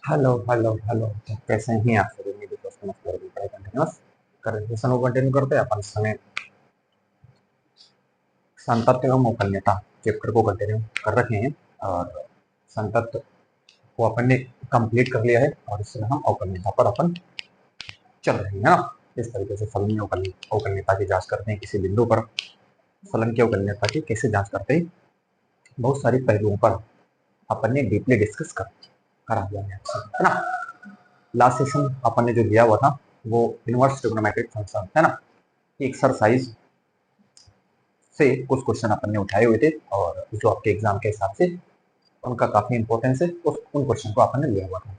Hello hello hello. तो कैसे हैं आप सभी? मेरे दोस्तों पढ़ाई कंटिन्यूस सेशन को कंटिन्यू करते हैं अपन समय संतत्व एवं औकल्यता चैप्टर को कंटिन्यू कर रखे हैं। और संतत्व को अपन ने कंप्लीट कर लिया है और इससे हम औकल्यता पर अपन चल रहे हैं ना। इस तरीके से फलन की औकल्यता की जांच करते हैं। किसी बिंदु पर फलन की औकल्यता की कैसे जांच करते हैं, बहुत सारी पहलुओं पर अपन ने डीपली डिस्कस करा दिया है ना। लास्ट सेशन अपन ने जो लिया हुआ था वो इनवर्स ट्रिग्नोमेट्रिक फंक्शन है ना, एक्सरसाइज से कुछ क्वेश्चन अपन ने उठाए हुए थे और जो आपके एग्जाम के हिसाब से उनका काफी इंपॉर्टेंस है, उन क्वेश्चन को अपन ने लिया हुआ था।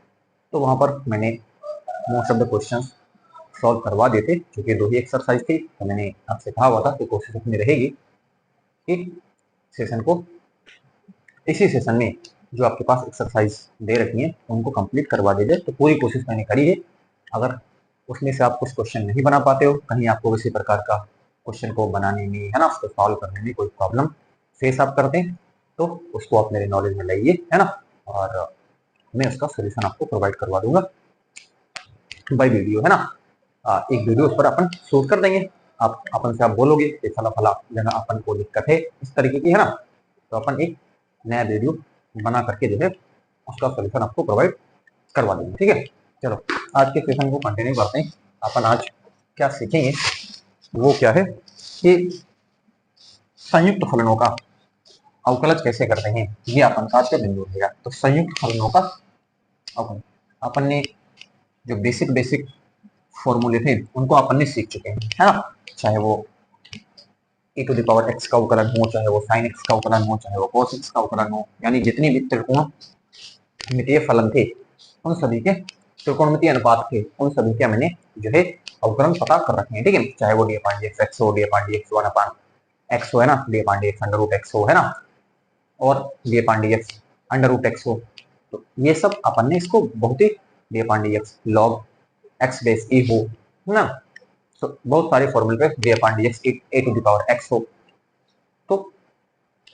तो वहां पर मैंने most of the question solve करवा दिए थे, क्योंकि दो ही एक्सरसाइज थी। तो मैंने आपसे कहा हुआ था कि कोशिश अपनी रहेगी कि सेशन को इसी सेशन में जो आपके पास एक्सरसाइज दे रखी है उनको कंप्लीट करवा दीजिए। तो पूरी कोशिश मैंने करी है। अगर उसमें से आप कुछ क्वेश्चन नहीं बना पाते हो, कहीं आपको किसी प्रकार का क्वेश्चन को बनाने में है ना, उसको सॉल्व करने में कोई प्रॉब्लम फेस आप करते हैं, तो उसको आप मेरे नॉलेज में लाइए है ना, और मैं उसका सोल्यूशन आपको प्रोवाइड करवा दूंगा बाय वीडियो है ना। एक वीडियो उस पर अपन शूट कर देंगे। आप अपन से आप बोलोगे कि फला फला जगह अपन को दिक्कत है इस तरीके की है ना, तो अपन एक नया वीडियो बना करके जो है उसका सोल्यूशन आपको प्रोवाइड करवा देंगे। ठीक है, चलो आज के सेशन को कंटिन्यू करते हैं। अपन आज क्या सीखेंगे वो क्या है कि संयुक्त फलनों का अवकलज कैसे करते हैं, ये अपन का आज का बिंदु रहेगा। तो संयुक्त फलनों का अवकलज अपन ने जो बेसिक बेसिक फॉर्मूले थे उनको अपन ने सीख चुके हैं है ना। चाहे वो e to the power x का अवकलन हो, चाहे वो sin x का अवकलन हो, चाहे वो cos x का अवकलन हो, यानी जितनी भी त्रिकोणमितीय फलन थे उन सभी के त्रिकोणमितीय अनुपात थे उन सभी के मैंने जो है अवकलन पता कर रखे हैं। ठीक है, चाहे वो d upon d x x हो, d upon d x one upon x हो है ना, d upon d x under root x हो है ना, और d upon d x under root x हो। तो ये सब अपन ने इसको बहुत ही d upon d x log x base e हो ना, तो बहुत सारे फॉर्मूले पे d upon d x a to the power x हो, तो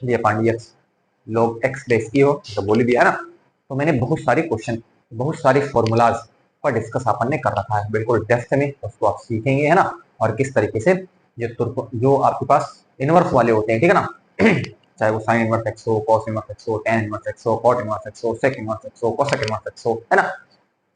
d upon d x log x base e हो, तो बोल दिया है ना। तो मैंने बहुत सारे क्वेश्चन, बहुत सारे फॉर्मूलाज पर डिस्कस अपन ने कर रखा है बिल्कुल डेप्थ में, उसको आप सीखेंगे है ना। और किस तरीके से जो आपके पास इनवर्स वाले होते हैं, ठीक है ना, चाहे वो साइन इनवर्स एक्स हो, कॉस इनवर्स एक्स हो, टेन इनवर्स एक्स हो, कॉट इनवर्स एक्स हो, सेक इनवर्स एक्स हो, कोसेक इनवर्स एक्स हो है ना,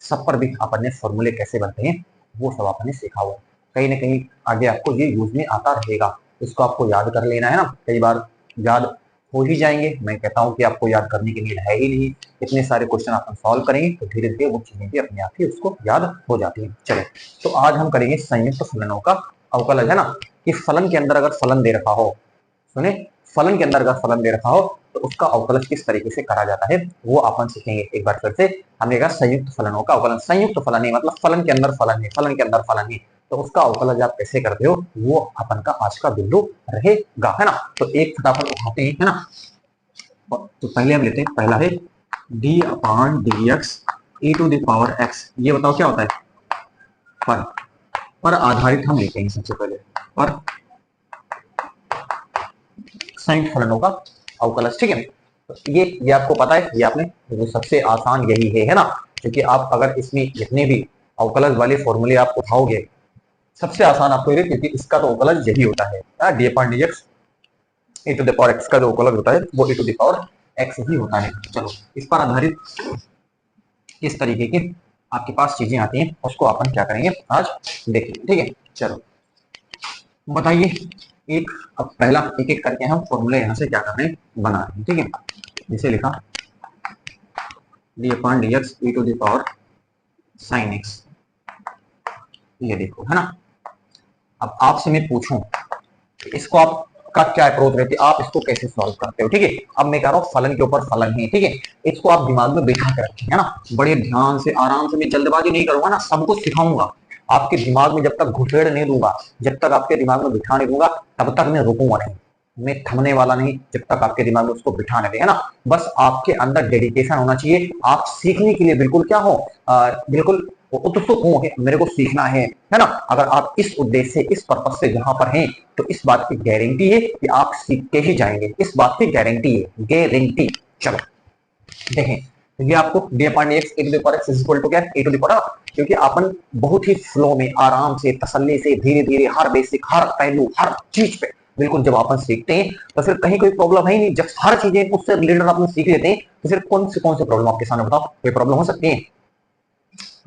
सब पर भी अपन ने फॉर्मूले कैसे बनते हैं वो सब अपन ने सीखा हुआ है। कहीं ना कहीं आगे आपको ये यूज में आता रहेगा, इसको आपको याद कर लेना है ना। कई बार याद हो ही जाएंगे, मैं कहता हूँ कि आपको याद करने की नीड है ही नहीं। इतने सारे क्वेश्चन अपन सॉल्व करेंगे तो धीरे धीरे वो चीजें भी अपने आप ही उसको याद हो जाती है। चलो, तो आज हम करेंगे संयुक्त फलनों का अवकलज है ना, कि फलन के अंदर अगर फलन दे रखा हो, सुने, फलन के अंदर अगर फलन दे रखा हो तो उसका अवकलज किस तरीके से करा जाता है वो अपन सीखेंगे। एक बार फिर से हमने कहा संयुक्त फलनों का अवकलन, संयुक्त फलन है मतलब फलन के अंदर फलन है, फलन के अंदर फलन है, तो उसका अवकलज आप कैसे करते हो वो अपन का आज का बिंदु रहेगा है ना। तो एक फटाफट उठाते हैं है ना। तो पहले हम लेते हैं, पहला है d upon d x e to the power x. ये बताओ क्या होता है? पर आधारित हम लेते हैं सबसे पहले, पर संयुक्त फलनों का अवकलज। ठीक है, तो ये आपको पता है, ये आपने तो सबसे आसान यही है ना, क्योंकि आप अगर इसमें जितने भी अवकलज वाले फॉर्मूले आप उठाओगे सबसे आसान आपको ये, क्योंकि इसका तो अवकलज यही होता है d upon d x a to the power x का जो अवकलज होता है वो a to the power x ही होता है। चलो, इस पर आधारित किस तरीके की आपके पास चीजें आती हैं उसको अपन क्या करेंगे आज देखेंगे। ठीक है, चलो बताइए एक, अब पहला एक एक करके हम फॉर्मूला यहाँ से क्या कर रहे हैं, बना रहे हैं। ठीक है, जिसे लिखा d upon d x e to the power sine x, ये देखो है ना। अब आपसे मैं पूछूं इसको आप का क्या अप्रोच रहती है, आप इसको कैसे सॉल्व करते हो? ठीक है, अब मैं कह रहा हूँ फलन के ऊपर फलन है, ठीक है, इसको आप दिमाग में बैठा के रखें है ना, बड़े ध्यान से आराम से। मैं जल्दबाजी नहीं करूंगा ना, सब कुछ सिखाऊंगा आपके दिमाग में, जब तक घुसेड़ नहीं दूंगा, जब तक आपके दिमाग में बिठा नहीं दूंगा तब तक मैं रुकूंगा नहीं, मैं थमने वाला नहीं जब तक आपके दिमाग में उसको बिठाने दे है ना। बस आपके अंदर डेडिकेशन होना चाहिए, आप सीखने के लिए बिल्कुल क्या हो, बिल्कुल उत्सुक हो, मेरे को सीखना है ना। अगर आप इस उद्देश्य से, इस पर्पज से जहां पर हैं, तो इस बात की गारंटी है कि आप सीखते ही जाएंगे, इस बात की गारंटी है, गारंटी। चलो देखें, तो ये आपको d upon x a to the power x is equal to क्या है, ए टू द पावर, क्योंकि अपन बहुत ही फ्लो में आराम से तसल्ली से धीरे धीरे हर बेसिक हर पहलू हर चीज पे बिल्कुल जब अपन सीखते हैं तो फिर कहीं कोई प्रॉब्लम है ही नहीं। जब हर चीजें उससे रिलेटेड अपन सीख लेते हैं तो फिर कौन से प्रॉब्लम आपके सामने बताओ, कोई प्रॉब्लम हो सकती है?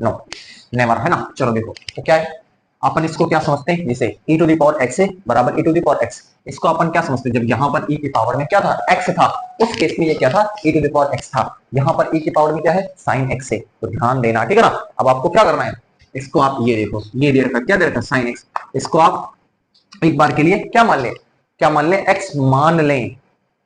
नो, नेवर, है ना। चलो देखो तो क्या है, अपन इसको क्या समझते हैं, जैसे e to the power x है बराबर e to the power x, इसको अपन क्या समझते हैं, जब यहाँ पर e की पावर में क्या था, x था, उस केस में ये क्या था, e to the power x था। यहाँ पर e की पावर में क्या है, sin x है। तो ध्यान देना, ठीक है ना। अब आपको क्या करना है, इसको आप ये देखो, ये दे रखा क्या दे रखा, sin x, इसको आप एक बार के लिए क्या मान लें, क्या मान लें, x मान लें।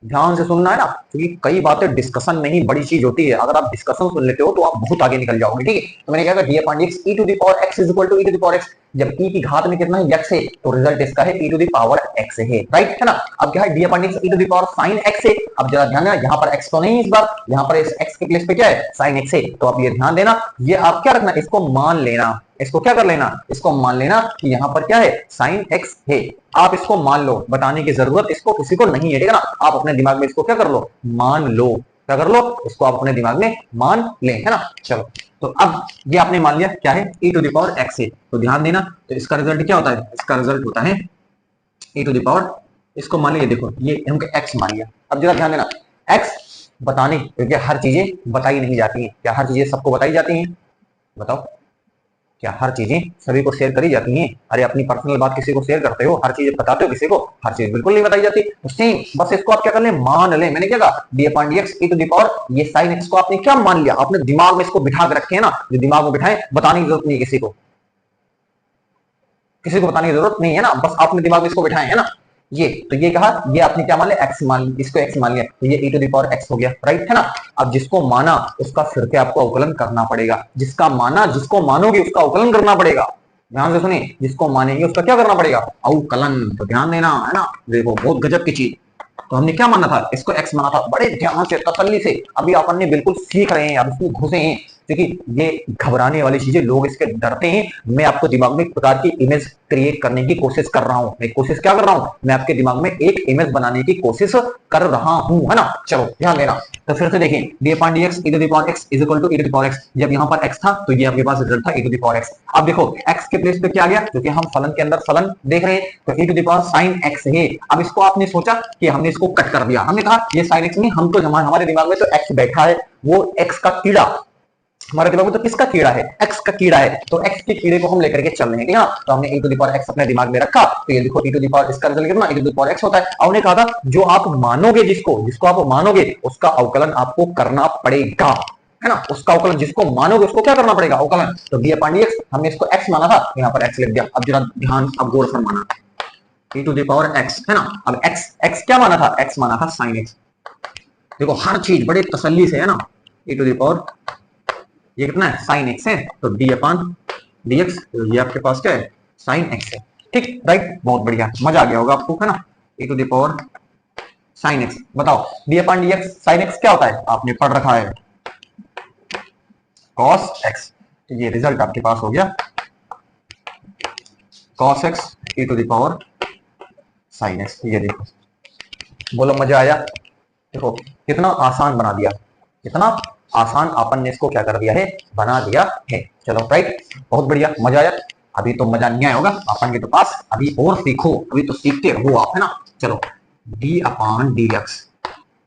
ध्यान से सुनना है ना, क्योंकि कई बातें डिस्कशन में ही बड़ी चीज होती है। अगर आप डिस्कशन सुन लेते हो तो आप बहुत आगे निकल जाओगे, ठीक है। तो मैंने क्या कहा, d upon x e to the power x is equal to e to the power x. जब e की घात में कितना है, x है, तो रिजल्ट इसका है e to the power x है, राइट, है ना। अब क्या है, d upon x e to the power sin x है। अब जरा ध्यान देना, यहाँ पर x तो नहीं इस बार, यहाँ पर इस x के प्लेस पे क्या है, sin x है। तो आप ये ध्यान देना, ये आप क्या रखना, इसको मान लेना, इसको क्या कर लेना, इसको मान लेना कि यहाँ पर क्या है, sin x है। आप इसको मान लो, बताने की जरूरत इसको किसी को नहीं है, ठीक है ना। आप अपने दिमाग में इसको क्या कर लो, मान लो, क्या कर लो, इसको आप अपने दिमाग में मान लें, है ना। चलो तो अब ये आपने मान लिया क्या है, e to the power x है। तो ध्यान देना, तो इसका रिजल्ट क्या होता है, इसका रिजल्ट होता है e टू द पावर, इसको मान लिया, देखो ये हमको x मान लिया। अब जरा ध्यान देना, x बताने, क्योंकि हर चीजें बताई नहीं जाती हैं, क्या हर चीजें सबको बताई जाती हैं, बताओ, क्या हर चीजें सभी को शेयर करी जाती हैं? अरे अपनी पर्सनल बात किसी को शेयर करते हो, हर चीज बताते हो किसी को, हर चीज बिल्कुल नहीं बताई जाती। तो सेम बस इसको आप क्या कर ले, मान ले। मैंने क्या कहा, d upon d x e to the power, ये sin x को आपने क्या मान लिया, आपने दिमाग में इसको बिठा के रखे है ना, जो दिमाग में बिठाए, बताने की जरूरत नहीं किसी को, किसी को बताने की जरूरत नहीं है ना, बस आपने दिमाग में इसको बिठाए है ना। ये तो ये कहा, ये आपने क्या मान लिया, x मान, इसको x मान लिया, तो ये e to the power x हो गया, राइट, है ना। अब जिसको माना उसका फिर के आपको अवकलन करना पड़ेगा, जिसका माना, जिसको मानोगे उसका अवकलन करना पड़ेगा। ध्यान से सुनिए, जिसको मानेंगे उसका क्या करना पड़ेगा, अवकलन। तो ध्यान देना, है ना, देखो बहुत गजब की चीज। तो हमने क्या माना था, इसको x माना था, बड़े ध्यान से तसल्ली से। अभी अपन ने बिल्कुल सीख रहे हैं, अब इसमें घुसे हैं, क्योंकि ये घबराने वाली चीजें, लोग इसके डरते हैं। मैं आपको दिमाग में एक प्रकार की इमेज क्रिएट करने की कोशिश कर रहा हूं, मैं कोशिश क्या कर रहा हूं, मैं आपके दिमाग में एक इमेज बनाने की कोशिश कर रहा हूं, है ना। चलो ध्यान देना, तो फिर से देखें, d upon d x e to the power x is equal to e to the power x. जब यहाँ पर x था तो ये आपके पास रिजल्ट था ई टू द पावर एक्स। अब देखो x के प्लेस पे क्या आ गया, क्योंकि हम फलन के अंदर फलन देख रहे हैं, तो e to the power sine x है। अब इसको आपने सोचा कि हमने इसको कट कर दिया, हमने कहा ये साइन एक्स नहीं, हम तो हमारे दिमाग में तो x बैठा है, वो x का कीड़ा हमारे दिमाग में, तो किसका कीड़ा है, x का कीड़ा है। तो x के कीड़े को हम लेकर के चल रहे हैं, तो हमने e to the power x अपने दिमाग में रखा, तो ये देखो e टू द पावर, इसका रिजल्ट कितना, e to the power x होता है। और हमने कहा था जो आप मानोगे, जिसको आप मानोगे उसका अवकलन आपको करना पड़ेगा, है ना। उसका अवकलन जिसको मानोगे उसको क्या करना पड़ेगा, अवकलन। तो डी अपॉन dx, हमने इसको x माना था, यहाँ पर x लिख दिया। अब जरा ध्यान, अब गौर से माना, e to the power x, है ना। अब x क्या माना था, x माना था sin x। देखो हर चीज बड़े तसल्ली से, है ना, e टू द पावर, ये कितना है, sin x है, तो d अपॉन dx, ये आपके पास क्या है, sin x है, ठीक, राइट, बहुत बढ़िया, मजा आ गया होगा आपको, है ना। e to the power sin x, बताओ d upon dx, sin x क्या होता है, आपने पढ़ रखा है, cos x। तो ये रिजल्ट आपके पास हो गया cos x e to the power sin x। ये देखो, बोलो मजा आया, देखो कितना आसान बना दिया, कितना आसान अपन ने इसको क्या कर दिया है, बना दिया है। चलो राइट, बहुत बढ़िया, मजा आया। अभी तो मजा नहीं आया होगा अपन के तो पास, अभी और सीखो, अभी तो सीखते हो आप, है ना। चलो d upon d x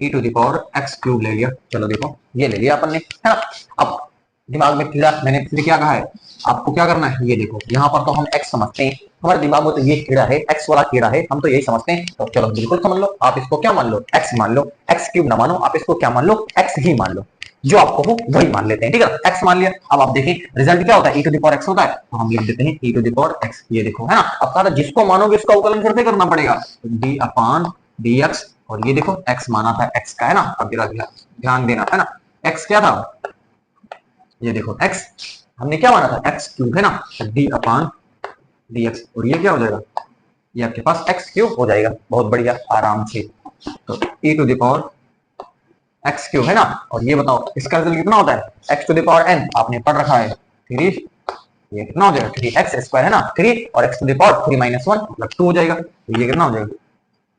e to the power x cube ले लिया, चलो देखो ये ले लिया अपन ने, है ना। अब दिमाग में कीड़ा, मैंने फिर क्या कहा है, आपको क्या करना है, ये देखो यहाँ पर तो हम x समझते हैं, हमारे दिमाग में तो ये कीड़ा है, x वाला कीड़ा है, हम तो यही समझते हैं। तो चलो बिल्कुल समझ लो, आप इसको क्या मान लो, x मान लो, x क्यूब ना मानो, आप इसको क्या मान लो, x ही मान लो, जो आपको हो वही मान लेते हैं, ठीक है, x मान लिया। अब आप देखें रिजल्ट क्या होता है, e to the power x होता है, तो हम लिख देते हैं e to the power x, ये देखो, है ना। अब कहा था जिसको मानोगे उसका अवकलन फिर से करना पड़ेगा, d अपॉन dx, और ये देखो x माना था x का, है ना। अब जरा ध्यान देना, है ना, x क्या था, ये देखो x हमने क्या माना था, x क्यूब, है ना, d अपॉन dx, और ये क्या हो जाएगा, ये आपके पास x क्यूब हो जाएगा, बहुत बढ़िया, आराम से। तो e to the power x cube, है ना, और ये बताओ इसका रिजल्ट कितना होता है, x to the power n, आपने पढ़ रखा है 3, ये कितना हो जाएगा 3x स्क्वायर, है ना, 3 और x टू द पावर 3 - 1 मतलब 2 हो जाएगा, तो ये कितना हो जाएगा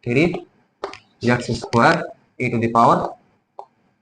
3x square e to the power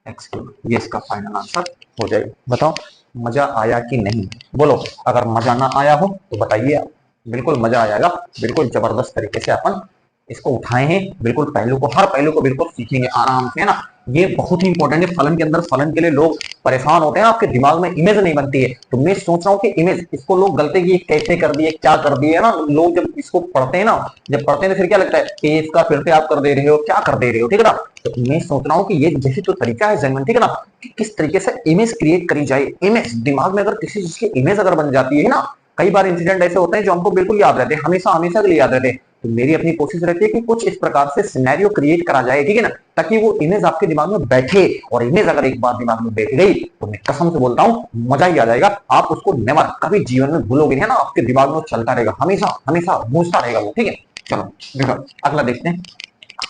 x cube, ये इसका फाइनल आंसर हो जाएगा। बताओ मजा आया कि नहीं, बोलो। अगर मजा ना आया हो तो बताइए। बिल्कुल मजा आएगा, बिल्कुल जबरदस्त तरीके से अपन इसको उठाए हैं, बिल्कुल पहलू को, हर पहलू को बिल्कुल सीखेंगे आराम से, है ना। ये बहुत ही इंपॉर्टेंट है फलन के अंदर। फलन के लिए लोग परेशान होते हैं, आपके दिमाग में इमेज नहीं बनती है, तो मैं सोच रहा हूँ कि इमेज, इसको लोग गलती की कैसे कर दिए, क्या कर दिए ना लोग, जब इसको पढ़ते हैं ना, जब पढ़ते हैं तो फिर क्या लगता है कि इसका फिर से आप कर दे रहे हो, क्या कर दे रहे हो, ठीक है ना। तो मैं सोच रहा हूँ कि ये जैसे जो तरीका है जनरल, ठीक है ना, कि किस तरीके से इमेज क्रिएट करी जाए। इमेज दिमाग में अगर किसी चीज की इमेज अगर बन जाती है ना, कई बार इंसिडेंट ऐसे होते हैं जो हमको बिल्कुल याद रहते हैं, हमेशा हमेशा के लिए याद रहते हैं। तो मेरी अपनी कोशिश रहती है कि कुछ इस प्रकार से सिनेरियो क्रिएट करा जाए, ठीक है ना, ताकि वो इमेज आपके दिमाग में बैठे। और इमेज अगर एक बार दिमाग में बैठ गई तो मैं कसम से बोलता हूँ मजा ही आ जाएगा। आप उसको नेवर कभी जीवन में भूलोगे नहीं, है ना, आपके दिमाग में चलता रहेगा, हमेशा हमेशा गूंजता रहेगा वो, ठीक है। चलो देखो अगला देखते हैं,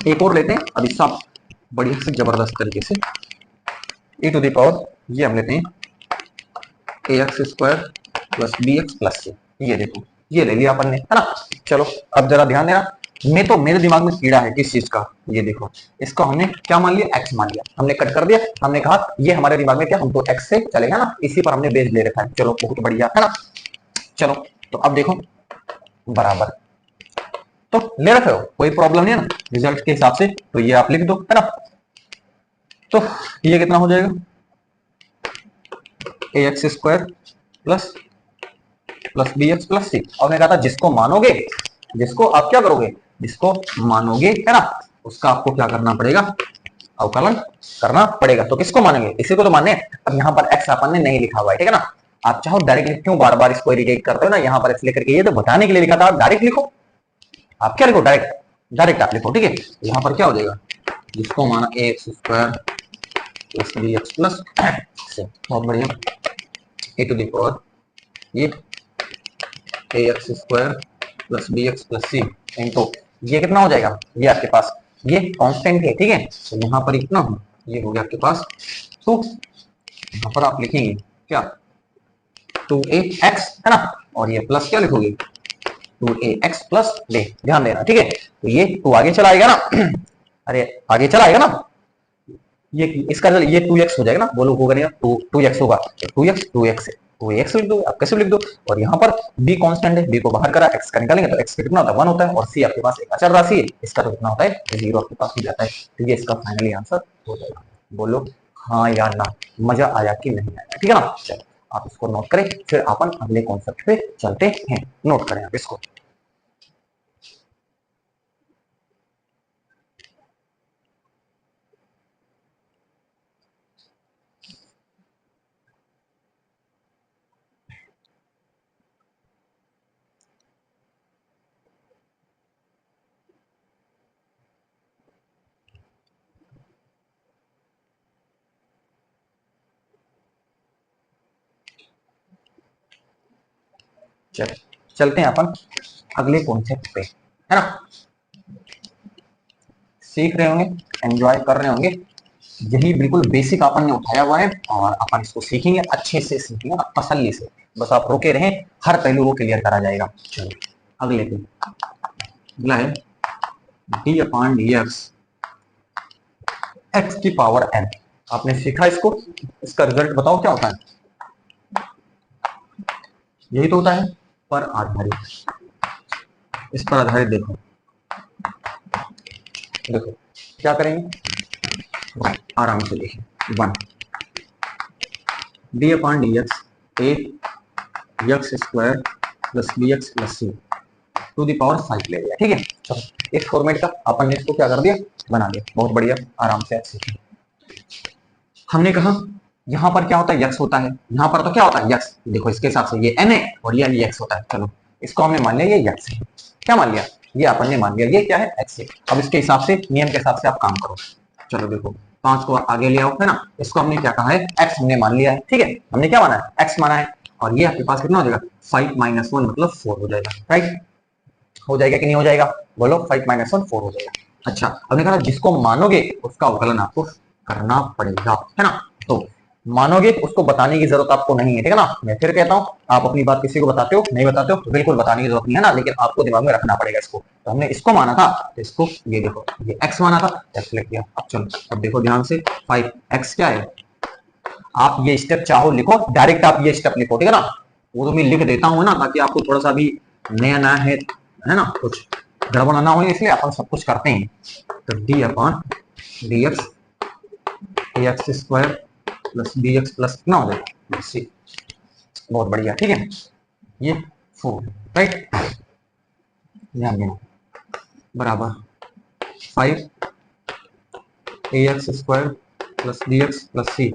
एक और लेते हैं अभी सब बढ़िया से जबरदस्त तरीके से। e टू द पावर, ये हम लेते हैं ax² plus bx plus c। ये देखो ये ले लिया अपन ने, है ना। चलो अब जरा ध्यान देना, मैं तो मेरे दिमाग में कीड़ा है किस चीज का, ये देखो इसको हमने क्या मान लिया, x मान लिया, हमने कट कर दिया। हमने कहा ये हमारे दिमाग में क्या, हम तो x से चलेगा ना, इसी पर हमने बेस ले रखा है। चलो बहुत बढ़िया, है ना। चलो तो अब देखो बराबर, तो ले रखे हो, कोई प्रॉब्लम नहीं है ना रिजल्ट के हिसाब से, तो ये आप लिख दो, है ना। तो ये कितना हो जाएगा, ax² plus plus b x plus c. और मैं कहा था जिसको मानोगे, जिसको आप क्या करोगे, जिसको मानोगे, है ना, उसका आपको क्या करना पड़ेगा, अवकलन करना पड़ेगा। तो किसको मानेंगे, इसी को तो माने। अब यहाँ पर एक्स अपन ने नहीं लिखा हुआ है, ठीक है ना। आप चाहो डायरेक्ट लिख, क्यों बार बार इसको इरिटेट करते हो ना, यहाँ पर इसलिए करके, ये तो बताने के लिए लिखा था, आप डायरेक्ट लिखो। आप क्या लिखो, डायरेक्ट डायरेक्ट आप लिखो, ठीक है। यहाँ पर क्या हो जाएगा, जिसको माना ax² plus b x plus, बहुत बढ़िया, ए टू द पावर ये ax² plus b x plus c into, ये कितना हो जाएगा, ये आपके पास ये कांस्टेंट है, ठीक है। तो यहाँ पर इतना ये हो गया आपके पास। तो यहाँ पर आप लिखेंगे क्या, 2ax, है ना, और ये प्लस क्या लिखोगे, 2ax प्लस बी। ध्यान देना, ठीक है। तो ये 2 आगे चला आएगा ना अरे आगे चला आएगा ना, ये इसका ये 2x हो जाएगा ना, बोलो होगा नहीं, 2x होगा, 2x है, तो x लिख दो, आप कैसे लिख दो। और यहाँ पर b कांस्टेंट है, b को बाहर करा, x का निकालेंगे तो x का कितना होता है, 1 होता है, और c आपके पास एक अचर राशि है, इसका तो कितना होता है, 0 आपके पास हो जाता है। तो ये इसका फाइनली आंसर हो जाएगा। बोलो हाँ या ना, मजा आया कि नहीं आया, ठीक है ना। चलो आप इसको नोट करें, फिर अपन अगले कॉन्सेप्ट पे चलते हैं। नोट करें आप इसको। चल चलते हैं अपन अगले कॉन्सेप्ट पे, है ना। सीख रहे होंगे, एंजॉय कर रहे होंगे, यही बिल्कुल बेसिक अपन ने उठाया हुआ है, और अपन इसको सीखेंगे, अच्छे से सीखेंगे, तसल्ली से, बस आप रुके रहें, हर पहलू को क्लियर करा जाएगा। चलो अगले दिन अगला है d/dx x की पावर n। आपने सीखा इसको, इसका रिजल्ट बताओ क्या होता है, यही तो होता है पर आधारित, इस पर आधारित। देखो देखो क्या करेंगे, आराम से देखिए, 1 d/dx ax² plus b x plus c to the power 5 ले लिया, ठीक है। चलो एक फॉर्मेट का अपन ने इसको क्या कर दिया, बना दिया, बहुत बढ़िया, आराम से सीखिए। हमने कहा यहाँ पर क्या होता है, यक्स होता है, यहाँ पर तो क्या होता है, यक्स। देखो इसके हिसाब से ये एन है और ये यक्स होता है। चलो इसको हमने मान लिया ये यक्स है, क्या मान लिया, ये अपन ने मान लिया ये क्या है, एक्स है। अब इसके हिसाब से, नियम के हिसाब से आप काम करो। चलो देखो 5 को आगे ले आओ, है ना। इसको हमने क्या कहा है, एक्स हमने मान लिया है, ठीक है, हमने क्या माना है, एक्स माना है। और ये आपके पास कितना हो जाएगा, 5 - 1 मतलब 4 हो जाएगा, राइट। हो जाएगा कि नहीं हो जाएगा, बोलो, 5 - 1 4 हो जाएगा। अच्छा हमने कहा जिसको मानोगे उसका अवकलन आपको करना पड़ेगा, है ना। तो मानोगे उसको बताने की जरूरत आपको नहीं है, ठीक है ना। मैं फिर कहता हूँ, आप अपनी बात किसी को बताते हो नहीं बताते हो, तो बिल्कुल बताने की जरूरत नहीं है ना, लेकिन आपको दिमाग में रखना पड़ेगा इसको। तो हमने इसको माना था, तो इसको ये देखो ये x माना था, x लिख दिया। अब चलो अब देखो ध्यान से, 5x क्या है, आप ये स्टेप चाहो लिखो, डायरेक्ट आप ये स्टेप लिखो, ठीक है ना। वो तो मैं लिख देता हूँ ना, ताकि आपको थोड़ा सा भी नया नया है ना, कुछ गड़बड़ ना हो, इसलिए अपन सब कुछ करते हैं। तो d upon d x, x square plus b x plus कितना हो जाएगा सी। बहुत बढ़िया, ठीक है। ये 4 राइट, ध्यान देना, बराबर 5 a x square plus b x plus c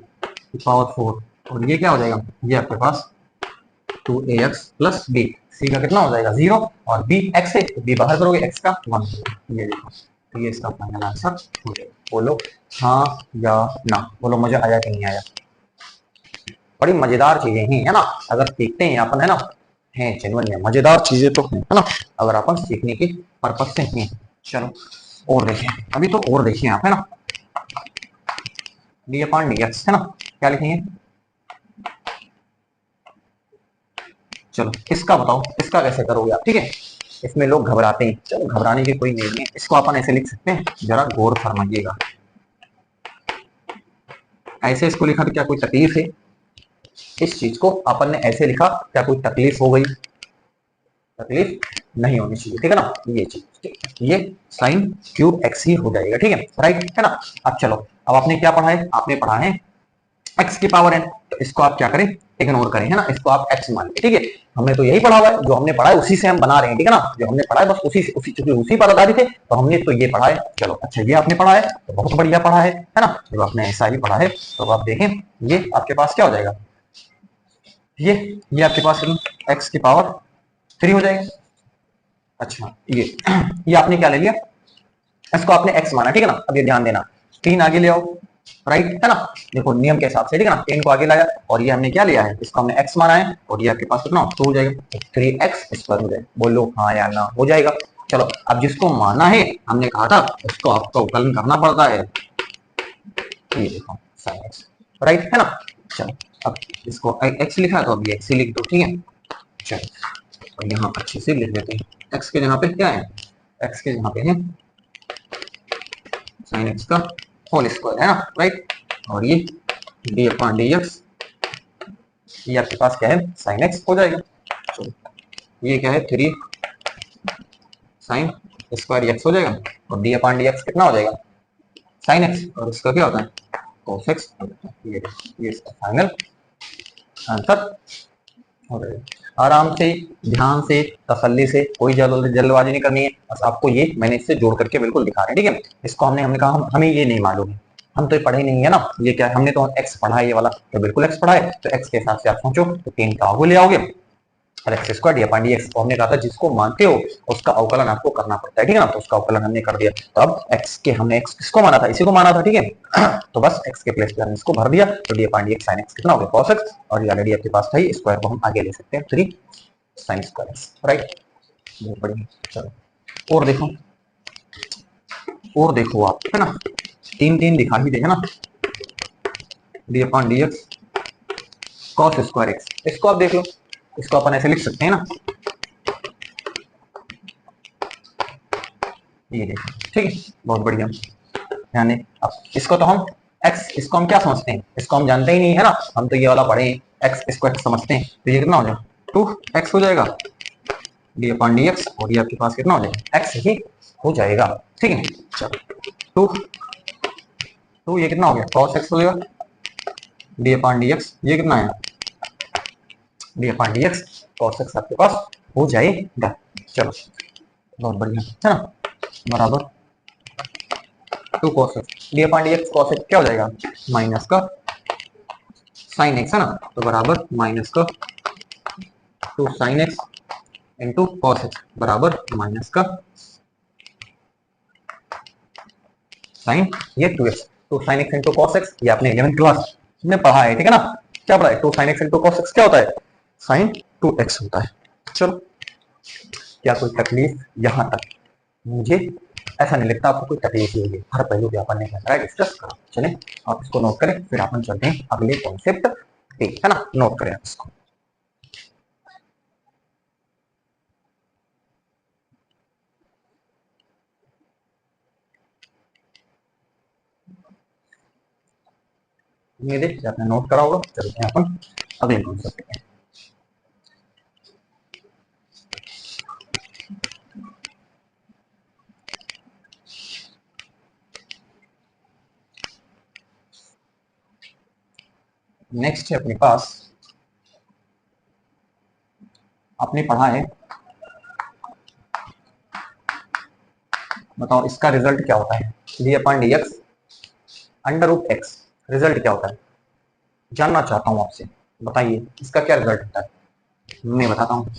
power 4, और ये क्या हो जाएगा, ये आपके पास 2ax प्लस बी, सी का कितना हो जाएगा 0, और बी एक्स है तो बी बाहर करोगे, एक्स का 1, ये देखो। तो ये इसका फाइनल आंसर हो जाएगा। बोलो हाँ या ना, बोलो मजा आया कि नहीं आया। बड़ी मजेदार चीजें हैं, है ना, अगर सीखते हैं अपन, है ना, है जेन्युइन में मजेदार चीजें तो है ना, अगर अपन सीखने के पर्पज से हैं। चलो और देखें, अभी तो और देखिए आप, है ना, डी अपॉन डी एक्स, है ना, क्या लिखेंगे, चलो इसका बताओ, इसका कैसे करोगे आप, ठीक है। इसमें लोग घबराते हैं, चलो घबराने की कोई नहीं है, इसको अपन ऐसे लिख सकते हैं, जरा गौर फरमाइएगा। ऐसे इसको लिखा तो क्या कोई तकलीफ है, इस चीज को अपन ने ऐसे लिखा, क्या कोई तकलीफ हो गई, तकलीफ नहीं होनी चाहिए, ठीक है ना। ये चीज, ये साइन क्यूब एक्स ही हो जाएगा, ठीक है, राइट है ना। अब चलो, अब आपने क्या पढ़ा है, आपने पढ़ा है x की पावर n, तो इसको आप क्या करें, इग्नोर करें, है ना, इसको आप x मान लें, ठीक है। हमने तो यही पढ़ा हुआ है, जो हमने पढ़ा है उसी से हम बना रहे हैं, ठीक है ना, जो हमने पढ़ा है बस उसी से, उसी पर आधारित है, तो हमने तो ये पढ़ा है। चलो अच्छा, ये आपने पढ़ा है तो बहुत बढ़िया पढ़ा है ना। जब आपने ऐसा ही पढ़ा है तो आप देखें, ये आपके पास क्या हो जाएगा, ये आपके पास x की पावर 3 हो जाएगा। अच्छा ये आपने क्या ले लिया, इसको आपने x माना, ठीक है ना। अब ये ध्यान देना, 3 आगे ले आओ, राइट है ना, देखो नियम के हिसाब से, ठीक है ना, 10 को आगे लाया, और ये हमने क्या लिया है, इसको हमने x माना है, और ये आपके पास कितना 2 हो जाएगा, 3x स्क्वायर हो जाएगा। बोलो हाँ या ना, हो जाएगा। चलो अब जिसको माना है, हमने कहा था उसको आपको अवकलन करना पड़ता है, ये देखो sin x, राइट है ना। चलो अब इसको x लिखा है तो अब ये x ही लिख दो, ठीक है। चलो और यहाँ अच्छे से लिख देते हैं, x के जगह पे क्या है, x के जगह पे है sin x का होल स्क्वायर, है ना, राइट। और ये डी अपॉन डी एक्स, ये आपके पास क्या है sin x हो जाएगा। चलो ये क्या है 3 sin स्क्वायर x हो जाएगा, और डी अपॉन डी एक्स कितना हो जाएगा sin x, और इसका क्या होता है cos x हो जाता है। ये इसका फाइनल आंसर हो जाएगा। आराम से, ध्यान से, तसल्ली से, कोई जल्दबाजी नहीं करनी है, बस आपको ये मैंने इससे जोड़ करके बिल्कुल दिखा रहे हैं, ठीक है। इसको हमने कहा हमें ये नहीं मालूम है, हम तो ये पढ़े नहीं है ना, ये क्या है, हमने तो x पढ़ा है, ये वाला तो बिल्कुल x पढ़ा है, तो x के हिसाब से आप सोचो, तो 3 का आगू ले आओगे, और x square D upon d x, हमने कहा था जिसको मानते हो उसका अवकलन आपको करना पड़ता है, ठीक है ना, तो उसका अवकलन हमने कर दिया। तो अब x के हमने x किसको माना था, इसी को माना था, ठीक है। तो बस x के प्लेस पे हमने इसको भर दिया, तो d upon d x sin x कितना हो गया cos x, और ये ऑलरेडी आपके पास था, ही स्क्वायर को हम आगे ले सकते हैं 3 sin स्क्वायर x, राइट। बहुत बढ़िया, चलो और देखो, और देखो आप, है ना, 3 दिखा ही दे, है ना, D upon d x cos square x, इसको आप देख लो, इसको अपन ऐसे लिख सकते हैं ना, ये देखो, ठीक है, बहुत बढ़िया। यानी अब इसको तो हम x, इसको हम क्या समझते हैं, इसको हम जानते ही नहीं है ना, हम तो ये वाला पढ़े x स्क्वायर समझते हैं, तो ये कितना हो जाएगा 2x हो जाएगा डी अपॉन डी एक्स, और ये आपके पास कितना हो जाएगा x ही हो जाएगा, ठीक है। चलो 2 ये कितना हो गया cos x हो जाएगा डी अपॉन डी एक्स, ये कितना है d upon d x cos x आपके पास हो जाएगा। चलो बहुत बढ़िया, है ना, बराबर 2 cos x, D upon d x cos x क्या हो जाएगा माइनस का sin x, है ना, तो बराबर माइनस का 2 sin x into cos x बराबर माइनस का sin ये 2x, तो sin x into cos x, ये आपने 11th क्लास में पढ़ा है, ठीक है ना, क्या पढ़ा है 2 sin x into cos x क्या होता है sin 2x होता है। चलो क्या कोई तकलीफ यहाँ तक, मुझे ऐसा नहीं लगता आपको कोई तकलीफ होगी, हर पहलू पे अपन ने डिस्कस करो, चले आप इसको नोट करें, फिर अपन चलते हैं अगले कॉन्सेप्ट पे, है ना। नोट करें आप इसको। ये देखिए आपने नोट करा होगा। चलते हैं अपन अगले कॉन्सेप्ट पे। नेक्स्ट है अपने पास, आपने पढ़ा है, बताओ इसका रिजल्ट क्या होता है। D upon d x under root x, result क्या होता है जानना चाहता हूँ आपसे, बताइए इसका क्या रिजल्ट होता है। मैं बताता हूँ,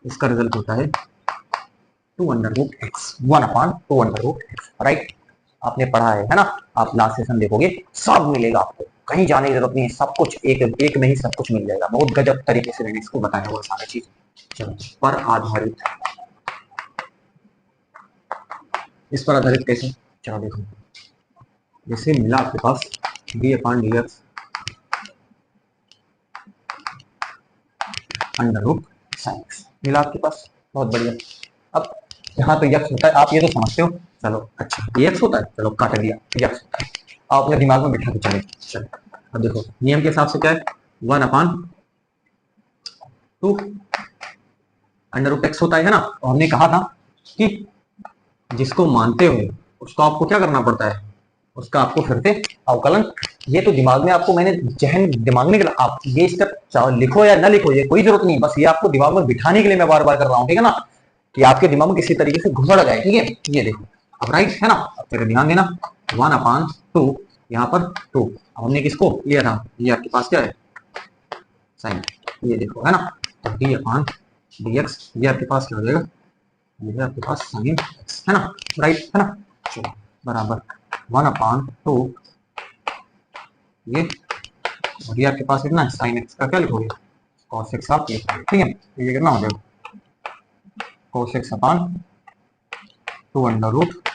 इसका रिजल्ट होता है 2 under root x, 1 upon 2 under root x, right. आपने पढ़ा है ना। आप लास्ट सेशन देखोगे सब मिलेगा आपको, कहीं जाने की जरूरत नहीं है, सब कुछ एक में ही सब कुछ मिल जाएगा। बहुत गजब तरीके से मैंने इसको बताया वो सारी चीज। चलो, पर आधारित, इस पर आधारित कैसे, चलो देखो। जैसे मिला आपके पास d upon d x under root sine x, मिला आपके पास, बहुत बढ़िया। अब यहाँ तो यक्स होता है, आप ये तो समझते हो। चलो अच्छा, यक्स होता है, चलो काट दिया, यक्स होता है। आप अपने दिमाग में बिठा के चले। चलो अब देखो नियम के हिसाब से क्या है, 1 अपॉन 2 अंडर रूट एक्स होता है ना। तो हमने कहा था कि जिसको मानते हो उसको आपको क्या करना पड़ता है, उसका आपको फिर से अवकलन। ये तो दिमाग में आपको मैंने जहन दिमाग में, आप ये स्टेप लिखो या ना लिखो ये कोई जरूरत नहीं, बस ये आपको दिमाग में बिठाने के लिए मैं बार बार कर रहा हूँ, ठीक है ना, कि आपके दिमाग में किसी तरीके से घुसड़ जाए, ठीक है। ये देखो अब राइट है ना, अब तेरे ध्यान देना, 1 अपॉन 2, यहाँ पर 2, अब हमने किसको लिया था, ये आपके पास क्या है साइन, ये देखो है ना। तो डी अपॉन डी एक्स, ये आपके पास क्या हो जाएगा, ये आपके पास साइन एक्स है ना, राइट है ना। चलो बराबर 1 अपॉन 2, ये और ये आपके पास कितना है साइन एक्स का क्या लिखोगे, cos x आप लिखोगे, ठीक है। तो ये कितना हो जाएगा cos x upon 2 under root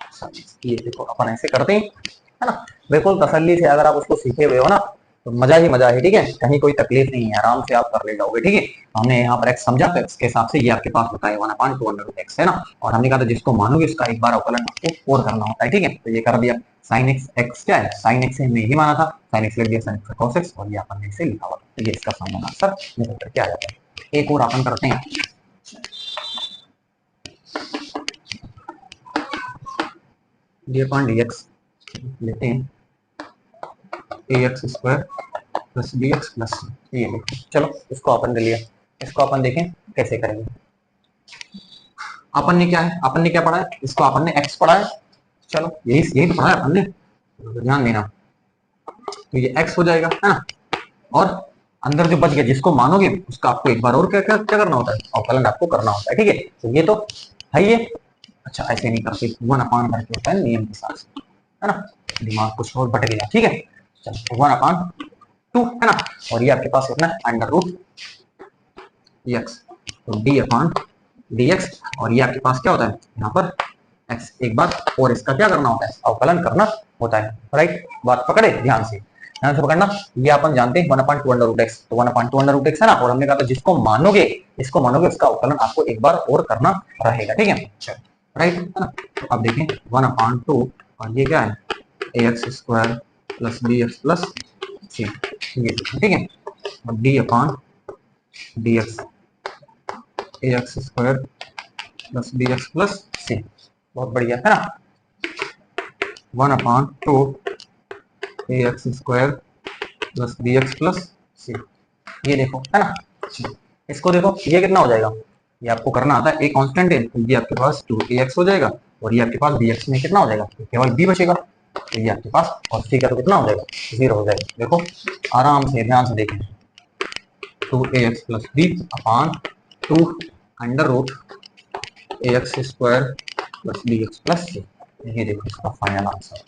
sine x. ये देखो अपन ऐसे करते हैं, है ना, बिल्कुल तसल्ली से। अगर आप उसको सीखे हुए हो ना तो मजा ही मजा है, ठीक है, कहीं कोई तकलीफ नहीं है, आराम से आप कर ले जाओगे, ठीक है। हमने यहाँ पर एक्स समझा तो एक्स के हिसाब से ये आपके पास होता है 1 अपॉन 2 अंडर रूट एक्स, है ना। और हमने कहा था जिसको मानोगे उसका एक बार अवकलन आपको और करना होता है, ठीक है। तो ये कर दिया, साइन एक्स, एक्स क्या है साइन एक्स में ही माना था, साइन एक्स लिख दिया, साइन एक्स cos x, और ये अपन ने इसे लिखा हुआ, ये इसका फाइनल आंसर निकल करके आ जाता है। एक और अपन करते हैं, डी अपॉन डी एक्स लेते हैं a x square plus b x plus, ये देखो चलो इसको अपन ले लिया। इसको अपन देखें कैसे करेंगे। अपन ने क्या है, अपन ने क्या पढ़ा है, इसको अपन ने एक्स पढ़ा है, चलो यही यही तो पढ़ा है अपन ने, तो ध्यान देना। तो ये एक्स हो जाएगा, है ना, और अंदर जो बच गया जिसको मानोगे उसका आपको एक बार और क्या क्या, क्या करना होता है, अवकलन आपको करना होता है, ठीक है। तो ये तो है ये, अच्छा ऐसे नहीं करते, 1 अपॉन करके होता है नियम के हिसाब से, है ना, दिमाग कुछ और बट गया, ठीक है। चलो 1 अपॉन 2 है ना, और ये आपके पास कितना है अंडर रूट एक्स, तो डी अपॉन डी एक्स, और ये आपके पास क्या होता है यहाँ पर एक्स, एक बार और इसका क्या करना होता है अवकलन करना होता है, राइट। बात पकड़े ध्यान से, ध्यान से पकड़ना। ये अपन जानते हैं 1 अपॉन 2 अंडर रूट एक्स, तो 1 अपॉन 2 अंडर रूट एक्स है ना, और हमने कहा था जिसको मानोगे, इसको मानोगे उसका अवकलन आपको एक बार और करना रहेगा, ठीक है, राइट है ना। तो अब देखें 1 अपॉन 2, और ये क्या है a x square plus b x plus c, ये ठीक है, और d upon d x a x square plus b x plus c, बहुत बढ़िया है ना। 1 upon 2 a x square plus b x plus c, ये देखो है ना। इसको देखो ये कितना हो जाएगा, ये आपको करना आता है, एक कांस्टेंट है तो ये आपके पास 2ax हो जाएगा, और ये आपके पास bx में कितना हो जाएगा, केवल b बचेगा, तो ये आपके पास और c का तो कितना हो जाएगा 0 हो जाएगा। देखो आराम से ध्यान से देखें, 2ax plus b upon 2 under root ax square plus b x plus c, ये देखो इसका फाइनल आंसर।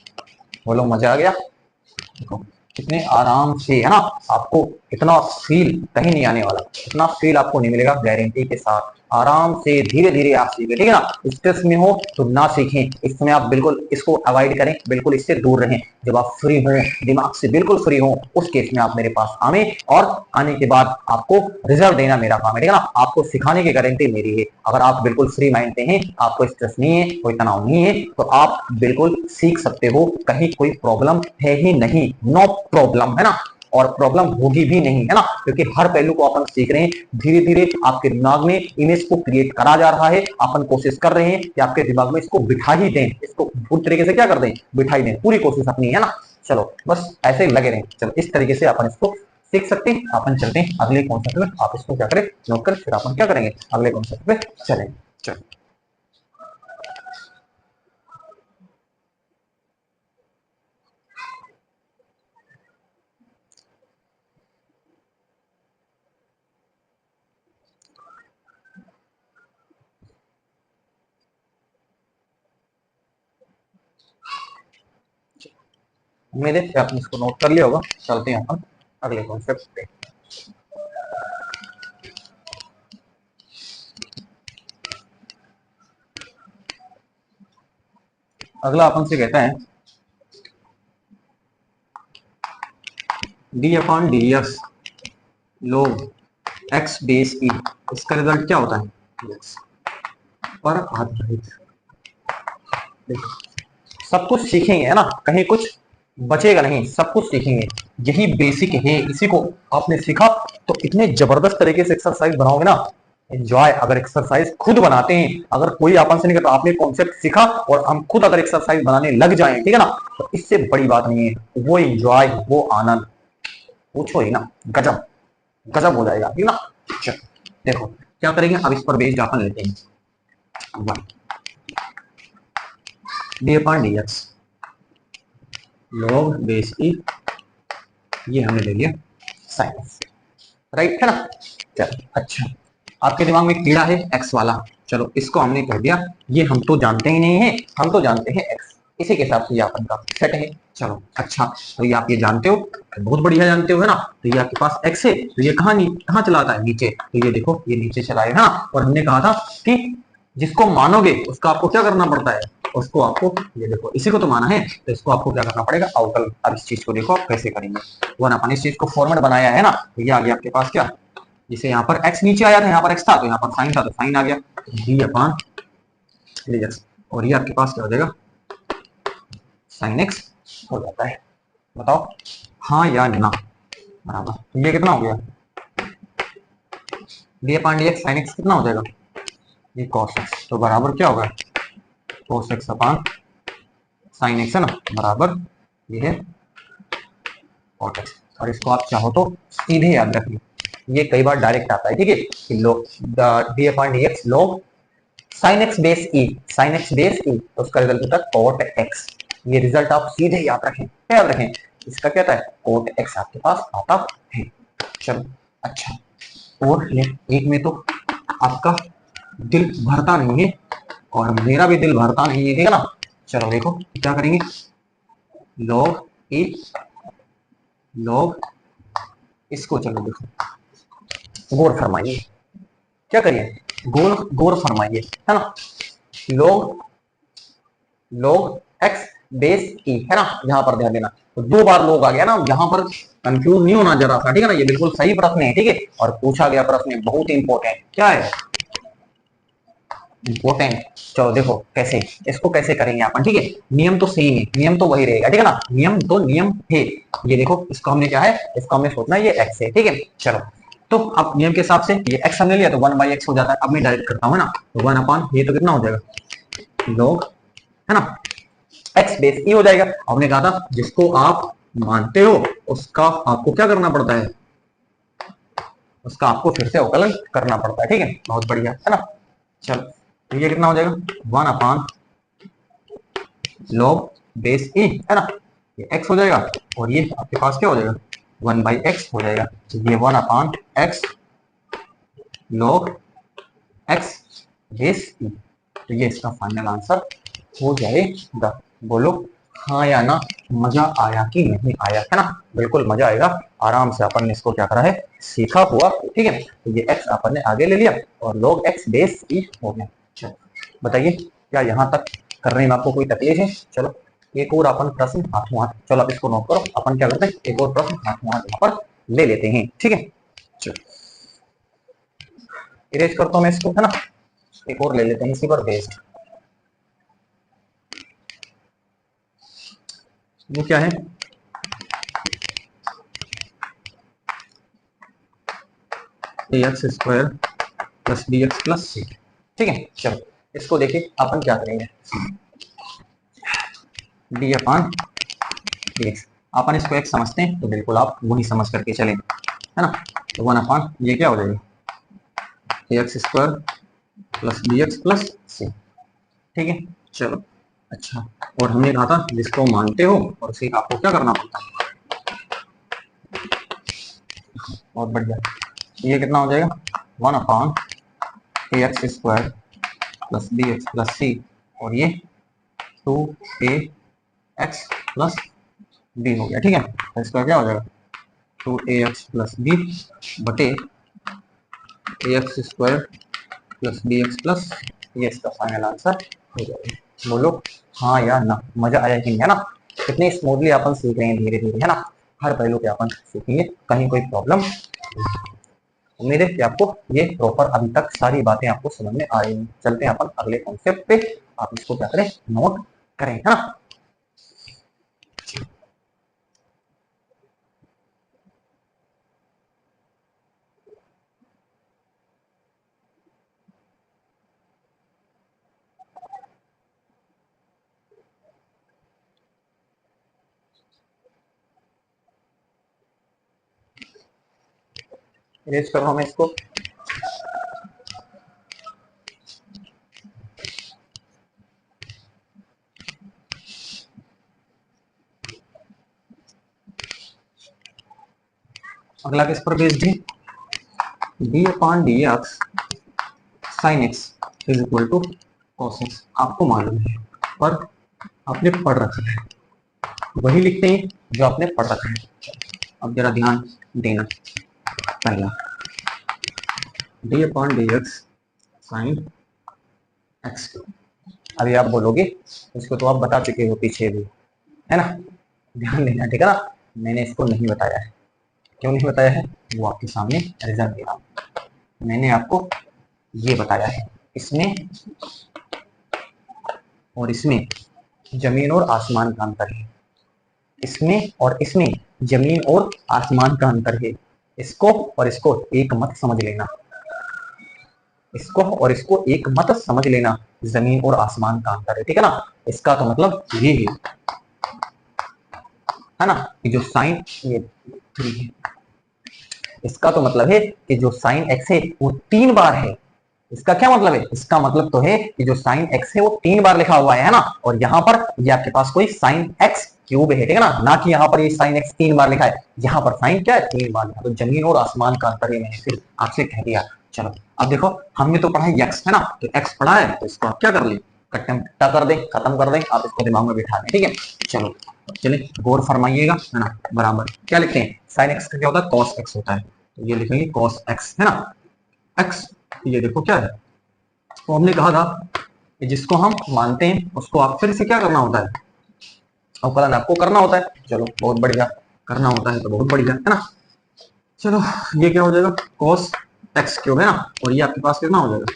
बोलो मजा आ गया, देखो कितने आराम से, है ना। आपको इतना फील कहीं नहीं आने वाला, इतना फील आपको नहीं मिलेगा गारंटी के साथ, आराम से धीरे धीरे आप सीखें, ठीक है ना। स्ट्रेस में हो तो ना सीखें, इस समय आप बिल्कुल इसको अवॉइड करें, बिल्कुल इससे दूर रहें। जब आप फ्री हो, दिमाग से बिल्कुल फ्री हो, उस केस में आप मेरे पास आवे और आने के बाद आपको रिजल्ट देना मेरा काम है, ठीक है ना। आपको सिखाने की गारंटी मेरी है। अगर आप बिल्कुल फ्री माइंड पे हैं, आपको स्ट्रेस नहीं है, कोई तनाव नहीं है, तो आप बिल्कुल सीख सकते हो, कहीं कोई प्रॉब्लम है ही नहीं, नो प्रॉब्लम, है ना। और प्रॉब्लम होगी भी नहीं, है ना, क्योंकि हर पहलू को अपन सीख रहे हैं। धीरे धीरे आपके दिमाग में इमेज को क्रिएट करा जा रहा है। अपन कोशिश कर रहे हैं कि आपके दिमाग में इसको बिठा ही दें, इसको पूरी तरीके से क्या कर दें, बिठाई दें, पूरी कोशिश अपनी, है ना। चलो बस ऐसे ही लगे रहें। चलो इस तरीके से अपन इसको सीख सकते हैं। अपन चलते हैं अगले कॉन्सेप्ट में। आप इसको क्या करें, नोट कर, फिर अपन क्या करेंगे, अगले कॉन्सेप्ट में चलेंगे। चलो उम्मीद है कि आपने इसको नोट कर लिया होगा। चलते हैं अपन अगले कॉन्सेप्ट पे। अगला अपन से कहता है डी अपॉन डी एक्स लोग एक्स बेस ई, इसका रिजल्ट क्या होता है, एक्स पर आधारित। सब कुछ सीखेंगे, है ना, कहीं कुछ बचेगा नहीं, सब कुछ सीखेंगे। यही बेसिक है, इसी को आपने सीखा तो इतने जबरदस्त तरीके से एक्सरसाइज बनाओगे ना, एंजॉय। अगर एक्सरसाइज खुद बनाते हैं, अगर कोई अपन से नहीं करता, आपने कॉन्सेप्ट सीखा और हम खुद अगर एक्सरसाइज बनाने लग जाएं, ठीक है ना, तो इससे बड़ी बात नहीं है। वो एंजॉय, वो आनंद पूछो ही ना, गजब गजब हो जाएगा, ठीक है ना। चलो देखो क्या करेंगे, अब इस पर बेस्ड अपन लेते हैं d upon d x log base e, ये हमने ले लिया साइंस, राइट, है ना। चलो अच्छा, आपके दिमाग में कीड़ा है एक्स वाला, चलो इसको हमने कह दिया ये हम तो जानते ही नहीं है, हम तो जानते हैं एक्स, इसी के हिसाब से ये अपन का सेट है। चलो अच्छा, तो ये आप ये जानते हो, बहुत बढ़िया जानते हो, है ना। तो ये आपके पास एक्स है, तो ये कहाँ कहाँ चला आता है, नीचे। तो ये देखो ये नीचे चला है ना। और हमने कहा था कि जिसको मानोगे उसका आपको क्या करना पड़ता है, उसको आपको, ये देखो इसी को तो माना है, तो इसको आपको क्या करना पड़ेगा, अवकल। अब इस चीज को देखो आप कैसे करेंगे, वन अपन इस चीज को फॉर्मेट बनाया है ना, तो ये आ गया आपके पास क्या, जिसे यहाँ पर x नीचे आया था, यहाँ पर x था, तो यहाँ पर साइन था, तो साइन आ गया d अपान x, और ये आपके पास क्या हो जाएगा, साइन x हो जाता है। बताओ हाँ या ना, बराबर। तो ये कितना हो गया, d upon dx sign x कितना हो जाएगा, ये cos x, तो बराबर क्या होगा, cos x अपान साइन x, है ना, बराबर ये है cot x। और इसको आप चाहो तो सीधे याद रखिए, ये कई बार डायरेक्ट आता है, ठीक है, कि लोग d upon dx log sine x base e, sine x base e, तो उसका रिजल्ट होता है कोट एक्स। ये रिजल्ट आप सीधे याद रखें, क्या याद रखें, इसका क्या था, कोट एक्स आपके पास आता है। चलो अच्छा, और ये एक में तो आपका दिल भरता नहीं है, और मेरा भी दिल भरता नहीं है, ठीक है ना। चलो देखो क्या करेंगे, लॉग ए लॉग, इसको चलो देखो गौर फरमाइए, क्या करिए, गौर गौर फरमाइए, है ना। लॉग log x बेस ई, है ना, यहाँ पर ध्यान देना, तो दो बार log आ गया ना, यहाँ पर कंफ्यूज नहीं होना जरा सा, ठीक है ना। ये बिल्कुल सही प्रश्न है, ठीक है, और पूछा गया प्रश्न बहुत इंपॉर्टेंट, क्या है, इंपॉर्टेंट। चलो देखो कैसे, इसको कैसे करेंगे अपन, ठीक है। नियम तो सेम है, नियम तो वही रहेगा, ठीक है ना, नियम तो नियम है। ये देखो इसको हमने क्या है, इसको हमने सोचना है ये x है, ठीक है। चलो तो अब नियम के हिसाब से ये x हमने लिया तो 1/x हो जाता है। अब मैं डायरेक्ट करता हूँ, है ना, तो 1 अपान ये तो कितना हो जाएगा log, है ना, एक्स बेस ई हो जाएगा। हमने कहा था जिसको आप मानते हो उसका आपको क्या करना पड़ता है, उसका आपको फिर से अवकलन करना पड़ता है, ठीक है, बहुत बढ़िया, है ना। चलो तो ये कितना हो जाएगा, 1 अपान लॉग बेस ई, है ना, ये एक्स हो जाएगा, और ये आपके पास क्या हो जाएगा, 1/x हो जाएगा। तो ये 1 अपान x log x base e, तो ये इसका फाइनल आंसर हो जाएगा। बोलो हाँ या ना, मजा आया कि नहीं आया, है ना? बिल्कुल मजा आएगा। आराम से अपन ने इसको क्या करा है, सीखा हुआ। ठीक है, तो ये x अपन ने आगे ले लिया और log x बेस ई हो गया। चलो बताइए, क्या यहाँ तक करने में आपको कोई तकलीफ है? चलो एक और अपन प्रश्न हाथों हाथ, चलो आप इसको नोट करो। अपन क्या करते हैं, एक और प्रश्न हाथों हाथ यहाँ पर ले लेते हैं। ठीक है, चलो इरेज करता हूँ मैं इसको, है ना? एक और ले लेते हैं इसी पर बेस्ड। वो क्या है, ax square plus bx plus c. ठीक है, चलो इसको देखिए अपन क्या करेंगे, डी अपान dx। अपन इसको x समझते हैं तो बिल्कुल आप वही समझ करके चलें, है ना? तो 1 अपान ये क्या हो जाएगा, ax square plus bx plus c. ठीक है, चलो अच्छा। और हमने कहा था जिसको मानते हो और उसे आपको क्या करना पड़ता है, बहुत बढ़िया। ये कितना हो जाएगा, 1 upon ax square plus bx plus c, और ये 2ax प्लस b हो गया। ठीक है, तो इसका क्या हो जाएगा, 2ax प्लस b बटे ax square plus bx plus, ये इसका फाइनल आंसर हो जाएगा। बोलो हाँ या ना, मजा आया कि नहीं, है ना? कितने स्मूथली अपन सीख रहे हैं धीरे धीरे, है ना? हर पहलू पे अपन सीखेंगे, कहीं कोई प्रॉब्लम। उम्मीद है कि आपको ये प्रॉपर अभी तक सारी बातें आपको समझ में आ रही हैं। चलते हैं अपन अगले कॉन्सेप्ट पे, आप इसको क्या करें, नोट करें, है ना? इरेज कर रहा हूं मैं इसको। अगला किस पर बेस्ड है, d upon d x sine x is equal to cos x. आपको मालूम है पर आपने पढ़ रखा है, वही लिखते हैं जो आपने पढ़ रखा है। अब जरा ध्यान देना, पहला D upon d x sine x. अभी आप बोलोगे इसको तो आप बता चुके हो पीछे भी, है ना? ध्यान देना, ठीक है ना? मैंने इसको नहीं बताया है, क्यों नहीं बताया है, वो आपके सामने रिजल्ट दे रहा हूं। मैंने आपको ये बताया है, इसमें और इसमें जमीन और आसमान का अंतर है, इसमें और इसमें जमीन और आसमान का अंतर है। इसको और इसको एक मत समझ लेना, इसको और इसको एक मत समझ लेना, जमीन और आसमान का अंतर है, ठीक है ना? इसका तो मतलब ये है ना, कि जो साइन ये इसका तो मतलब है कि जो साइन एक्स है वो 3 बार है। इसका क्या मतलब है, इसका मतलब तो है कि जो साइन एक्स है वो 3 बार लिखा हुआ है ना? और यहाँ पर ये आपके पास कोई साइन एक्स क्यूब है, ठीक है ना कि यहाँ पर ये साइन एक्स 3 बार लिखा है, यहाँ पर साइन क्या है, 3 बार लिखा। तो जमीन और आसमान का अंतर है, मैंने फिर आपसे कह दिया। चलो अब देखो, हमने तो पढ़ा है एक्स, है ना? तो एक्स पढ़ा है तो इसको आप क्या कर ले, कट्टा कर दे, खत्म कर दे, आप इसको दिमाग में बिठा दें, ठीक है? चलो चलिए गौर फरमाइएगा, है ना? बराबर क्या लिखते हैं, साइन एक्स का क्या होता है, कॉस एक्स होता है, तो ये लिखेंगे कॉस एक्स, है ना? एक्स ये देखो क्या है, तो हमने कहा था कि जिसको हम मानते हैं उसको आप फिर से क्या करना होता है, अवकलन आपको करना होता है। चलो बहुत बढ़िया, करना होता है तो बहुत बढ़िया, है ना? चलो ये क्या हो जाएगा, cos x क्यूब, है ना? और ये आपके पास कितना हो जाएगा,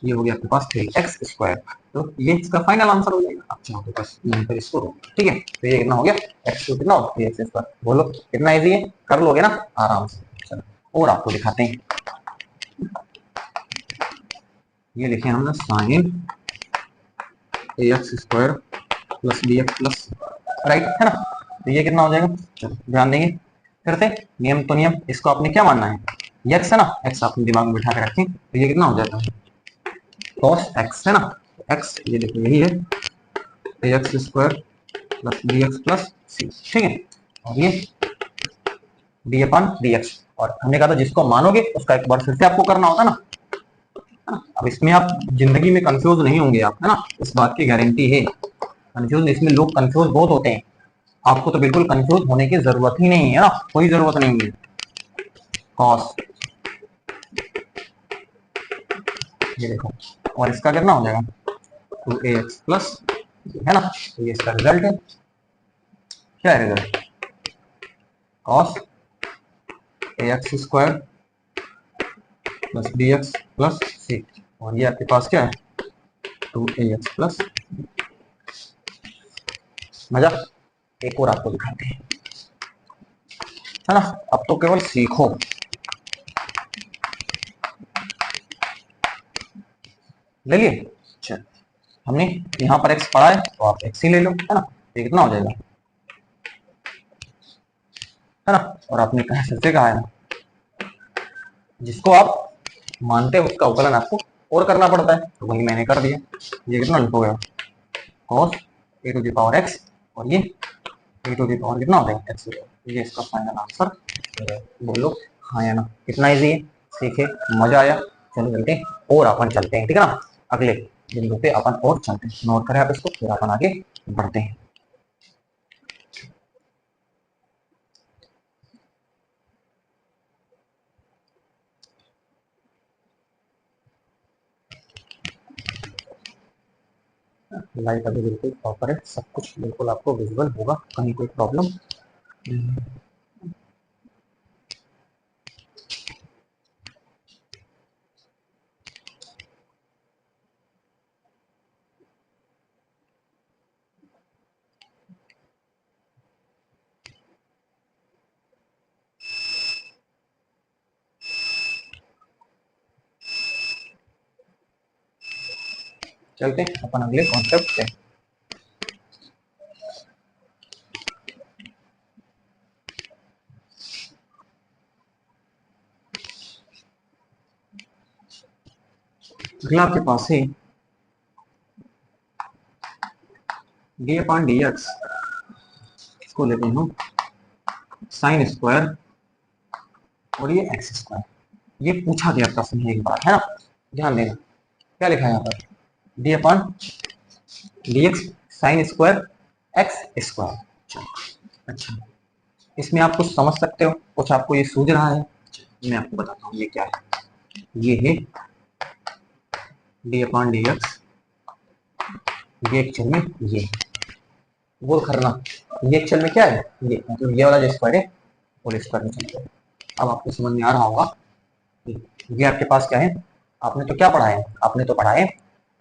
ये हो गया आपके पास 3x स्क्वायर। तो ये इसका फाइनल आंसर हो जाएगा। अच्छा हो बस यहीं पर इसको रोक, ठीक है? तो ये कितना हो गया, x क्यूब कितना हो, 3x स्क्वायर। बोलो कितना इजी है, कर लोगे ना आराम से। चलो और आपको दिखाते हैं, ये लिखे हमने sine ax square plus bx plus, right, है ना? तो ये कितना हो जाएगा, चलो ध्यान देंगे, करते नियम तो नियम, इसको आपने क्या मानना है, x है ना, x आपने दिमाग में बिठा के रखें। तो ये कितना हो जाता है, cos x, है ना? x ये देखो यही है, ax square plus bx plus c, ठीक है? और ये d अपन dx, और हमने कहा था जिसको मानोगे उसका एक बार फिर से आपको करना होता ना। अब इसमें आप जिंदगी में कंफ्यूज नहीं होंगे आप, है ना? इस बात की गारंटी है। कंफ्यूज, इसमें लोग कंफ्यूज बहुत होते हैं, आपको तो बिल्कुल कंफ्यूज होने की जरूरत ही नहीं है ना, कोई जरूरत नहीं है। कॉस, ये देखो, और इसका कितना हो जाएगा 2ax प्लस, है ना, तो ये इसका रिजल्ट है। क्या है result? Cos ax square plus bx plus c, और ये आपके पास क्या है 2ax प्लस। मजा, एक और आपको दिखाते हैं, है ना, अब तो केवल सीखो। ले लिए, अच्छा, हमने यहाँ पर x पढ़ा है तो आप x ही ले लो, है ना, ये कितना हो जाएगा, है ना, और आपने कहा फिर से कहा है ना, जिसको आप मानते हैं उसका अवकलन आपको और करना पड़ता है, तो वही मैंने कर दिया। ये कितना लिखो गया cos a to the power x, और ये a टू द पावर कितना होता है x, ये इसका फाइनल आंसर। बोलो हाँ या ना, कितना इजी है, सीखे, मजा आया। चलो चलते हैं और अपन चलते हैं, ठीक है ना, अगले बिंदु पे अपन और चलते हैं, नोट करें आप इसको, फिर अपन आगे बढ़ते हैं। लाइट अभी बिल्कुल प्रॉपर है, सब कुछ बिल्कुल आपको विजुअल होगा, कहीं कोई प्रॉब्लम। चलते हैं अपन अगले कॉन्सेप्ट पे। अगला आपके पास है डी अपॉन डी एक्स, इसको लेते हैं साइन स्क्वायर और ये एक्स स्क्वायर। ये पूछा गया प्रश्न है एक बार, है ना, ध्यान देना क्या लिखा है यहाँ पर, D upon d x sine square x square. अच्छा, इसमें आप कुछ समझ सकते हो, कुछ आपको ये सूझ रहा है, मैं आपको बताता हूँ ये क्या है। ये है डी अपॉन डी एक्स, ये एक्चुअल में ये गोल करना, ये एक्चुअल में क्या है, ये मतलब ये वाला जो स्क्वायर है और स्क्वायर में चलते हैं। अब आपको समझ में आ रहा होगा, ये आपके पास क्या है, आपने तो क्या पढ़ा है, आपने तो पढ़ा है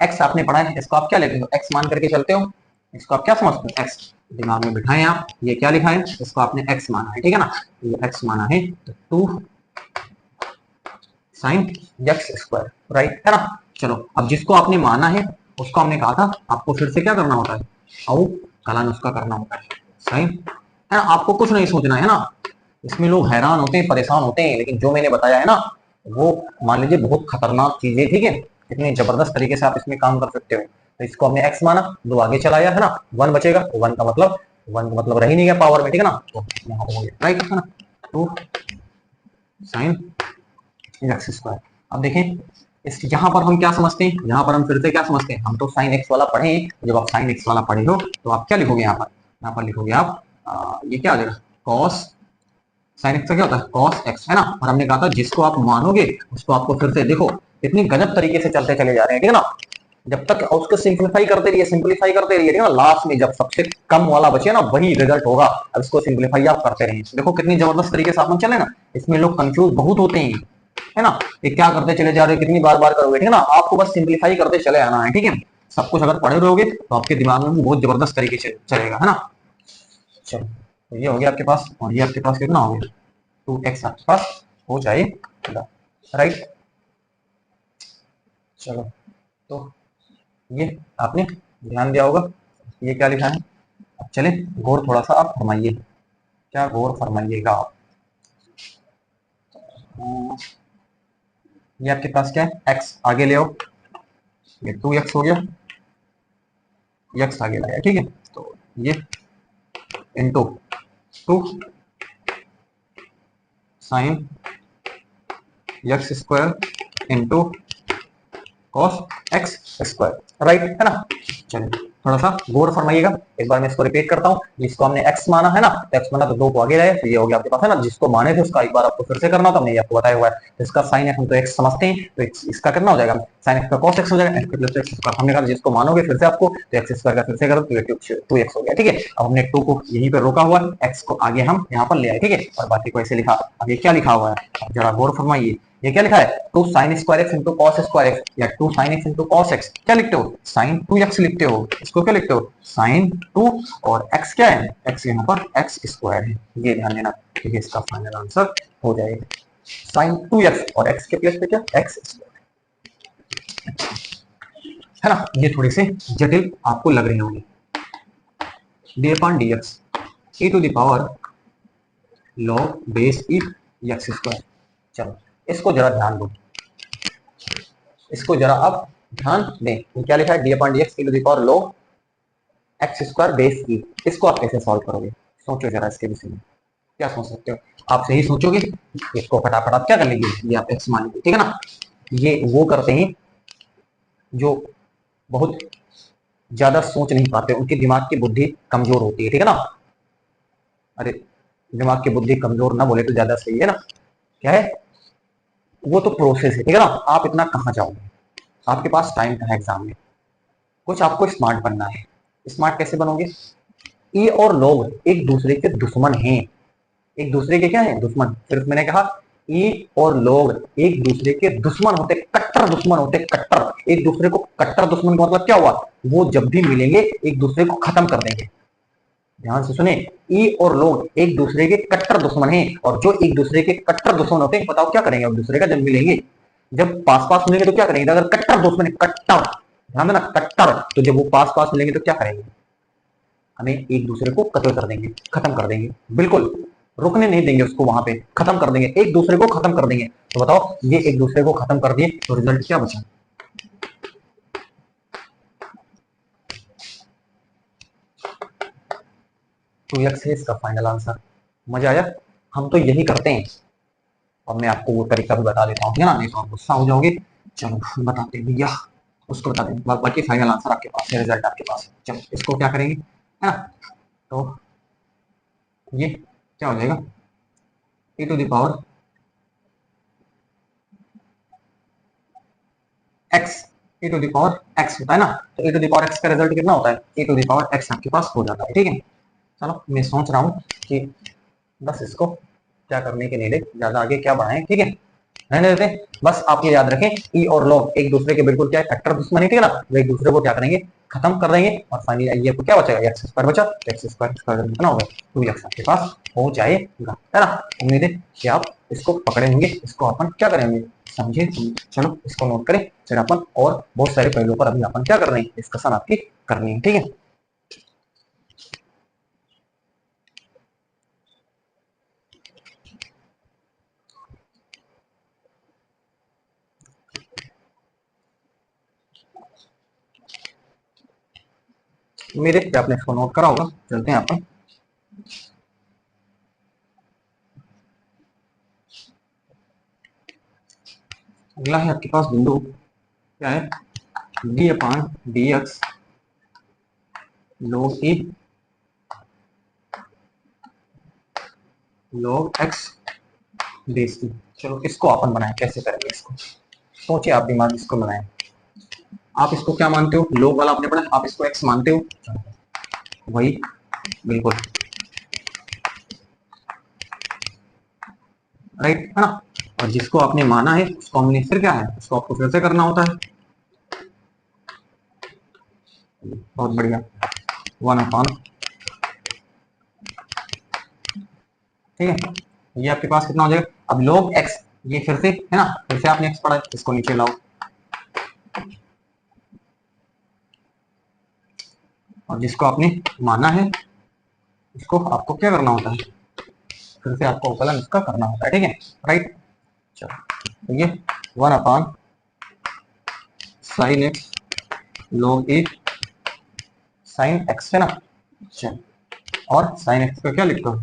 एक्स, आपने पढ़ा है, इसको आप क्या लेते हो, एक्स मान करके चलते हो, इसको आप क्या समझते हो, एक्स दिमाग में बिठाएं आप, ये क्या लिखा है, इसको आपने एक्स माना है, ठीक है ना, ये एक्स माना है, तो 2 साइन एक्स स्क्वायर, राइट है ना। चलो अब जिसको आपने माना है उसको हमने कहा था आपको फिर से क्या करना होता है, अवकलन उसका करना होता है, साइन, है ना, आपको कुछ नहीं सोचना है ना। इसमें लोग हैरान होते हैं, परेशान होते हैं, लेकिन जो मैंने बताया है ना, वो मान लीजिए बहुत खतरनाक चीज है, ठीक है, इतनी जबरदस्त तरीके से आप इसमें काम कर सकते हो। तो इसको हमने एक्स माना, दो आगे चलाया, है ना, वन बचेगा, तो वन का मतलब रह ही नहीं गया पावर में, ठीक है ना, तो यहाँ हो गया राइट, है ना, टू साइन एक्स स्क्वायर। अब देखें इस यहाँ पर हम क्या समझते हैं, यहाँ पर हम फिर से क्या समझते हैं, हम तो साइन एक्स वाला पढ़े हैं, जब आप साइन एक्स वाला पढ़े हो तो आप क्या लिखोगे यहाँ पर लिखोगे आप ये क्या आ जाएगा कॉस, साइन एक्स का क्या होता है कॉस एक्स, है ना, और हमने कहा था जिसको आप मानोगे उसको आपको फिर से देखो इतनी गजब तरीके से चलते चले जा रहे हैं, ठीक है ना, जब तक उसको सिंप्लीफाई करते रहिए, ठीक है ना, लास्ट में जब सबसे कम वाला बचे ना वही रिजल्ट होगा। अब इसको सिंप्लीफाई आप करते रहिए, देखो कितनी जबरदस्त तरीके से आप चले ना। इसमें लोग कंफ्यूज बहुत होते हैं, है ना, ये क्या करते चले जा रहे हो, कितनी बार बार करोगे, ठीक है ना, आपको बस सिंप्लीफाई करते चले आना है, ठीक है, सब कुछ अगर पढ़े रहोगे तो आपके दिमाग में बहुत जबरदस्त तरीके से चलेगा, है ना। चलो तो ये हो गया आपके पास, और ये आपके पास कितना हो गया 2x आपके पास हो जाएगा, राइट। चलो तो ये आपने ध्यान दिया होगा, ये क्या लिखा है, अब चले गौर थोड़ा सा आप फरमाइए, क्या गौर फरमाइएगा आप। ये आपके पास क्या है x आगे ले आओ, ये 2x हो गया, x आगे लाया, ठीक है, तो ये into 2 sine x square into cos x square, right है ना। चलिए थोड़ा सा गौर फरमाइएगा। एक बार मैं इसको रिपीट करता हूँ। जिसको हमने x माना है ना, तो x माना तो 2 को आगे लाए, तो ये हो गया आपके पास है ना। जिसको माने थे उसका एक बार आपको फिर से करना था, हमने आपको बताया हुआ है। तो इसका साइन x हम तो x समझते हैं, तो इसका कितना हो जाएगा, साइन x का cos x हो जाएगा, x प्लस x स्क्वायर। हमने कहा जिसको मानोगे फिर से आपको, तो x स्क्वायर का फिर से करो तो 2x हो गया। ठीक है, अब हमने 2 को यहीं पर रोका हुआ है, x को आगे हम यहाँ पर ले आए। ठीक है, और बाकी को ऐसे लिखा। अब ये क्या लिखा हुआ है, अब जरा गौर फरमाइए। ये क्या लिखा है, 2 sin square x into cos square x, या 2 sin x into cos x. क्या लिखते हो, sin 2x लिखते हो। इसको क्या लिखते हो, sin 2, और x क्या है, x यहाँ पर x स्क्वायर है। ये ध्यान देना। ठीक है, इसका फाइनल आंसर हो जाएगा sin 2x, और x के प्लेस पे क्या, x स्क्वायर, है ना। ये थोड़ी से जटिल आपको लग रही होंगी। D upon d x e to the power log base e x square. चलो इसको जरा ध्यान दो, इसको जरा आप ध्यान दें। तो क्या लिखा है, d upon d x e to the power log x square base e. इसको आप कैसे सॉल्व करोगे, सोचो जरा इसके विषय में। क्या सोच सकते हो, आप सही सोचोगे। इसको फटाफट आप क्या कर लेंगे, ये आप एक्स मान लीजिए। ठीक है ना, ये वो करते हैं जो बहुत ज्यादा सोच नहीं पाते, उनके दिमाग की बुद्धि कमजोर होती है। ठीक है ना, अरे दिमाग की बुद्धि कमजोर ना बोले तो ज्यादा सही है ना। क्या है, वो तो प्रोसेस है। ठीक है ना, आप इतना कहाँ जाओगे, आपके पास टाइम का है एग्जाम में। कुछ आपको स्मार्ट बनना है। स्मार्ट कैसे बनोगे, ई और लोग एक दूसरे के दुश्मन हैं। एक दूसरे के क्या है, दुश्मन। सिर्फ मैंने कहा ई और लोग एक दूसरे के दुश्मन होते, कट्टर दुश्मन होते, कट्टर। एक दूसरे को कट्टर दुश्मन का मतलब क्या हुआ, वो जब भी मिलेंगे एक दूसरे को खत्म कर देंगे। ध्यान से सुने, ई और लोग एक दूसरे के कट्टर दुश्मन हैं, और जो एक दूसरे के कट्टर दुश्मन होते हैं, बताओ क्या करेंगे एक दूसरे का, जब मिलेंगे, जब पास पास मिलेंगे तो क्या करेंगे, अगर कट्टर दुश्मन है, कट्टर, ध्यान देना कट्टर, तो जब वो पास पास मिलेंगे तो क्या करेंगे, हमें एक दूसरे को कत्ल कर देंगे, खत्म कर देंगे, बिल्कुल रुकने नहीं देंगे उसको, वहां पे खत्म कर देंगे, एक दूसरे को खत्म कर देंगे। तो बताओ ये एक दूसरे को खत्म कर दिए तो रिजल्ट क्या बचा, 2x है इसका फाइनल आंसर। मजा आया, हम तो यही करते हैं। और मैं आपको वो तरीका भी बता देता हूँ, ठीक है ना, नहीं तो आप गुस्सा हो जाओगे। चलो बताते हैं भैया, उसको बता दें, बाकी फाइनल आंसर आपके पास है, रिजल्ट आपके पास है। चलो इसको क्या करेंगे, है ना, तो ये क्या हो जाएगा, e to the power x, e to the power x होता है ना, तो e to the power x का रिजल्ट कितना होता है, e to the power x आपके पास हो जाता है। ठीक है, चलो मैं सोच रहा हूँ कि बस इसको क्या करने के लिए ज्यादा आगे क्या बढ़ाएं। ठीक है, रहने देते हैं। बस आप ये याद रखें, ई और लॉग एक दूसरे के बिल्कुल क्या है, कट्टर दुश्मन है। ठीक है ना, वो एक दूसरे को क्या करेंगे, खत्म कर देंगे। और फाइनली ये क्या बचेगा, एक्स स्क्वायर बचा, एक्स स्क्वायर स्क्वायर कितना होगा, 2x आपके पास हो जाएगा, है ना। उम्मीद है कि आप इसको पकड़े होंगे, इसको अपन क्या करेंगे, समझे। चलो इसको नोट करें, फिर अपन और बहुत सारे पहलुओं पर अभी अपन क्या कर रहे हैं, डिस्कशन आपकी करनी है। ठीक है, उम्मीद है कि आपने इसको नोट करा होगा। चलते हैं अपन, अगला है आपके पास बिंदु, क्या है, d upon d x log e log x base की। चलो इसको अपन बनाएं, कैसे करेंगे इसको, सोचिए आप, दिमाग इसको बनाएं। आप इसको क्या मानते हो, log वाला आपने पढ़ा, आप इसको x मानते हो, वही बिल्कुल राइट, है ना। और जिसको आपने माना है उसको हमने फिर क्या है, उसको आपको फिर से करना होता है। बहुत बढ़िया, 1/, ठीक है। ये आपके पास कितना हो जाएगा, अब log x, ये फिर से है ना, फिर से आपने x पढ़ा है, इसको नीचे लाओ, और जिसको आपने माना है इसको आपको क्या करना होता है, फिर से आपको अवकलन इसका करना होता है। ठीक है, राइट। चलो तो ये 1/, साइन एक्स log ए साइन एक्स, है ना। चलो, और साइन एक्स का क्या लिखते हो,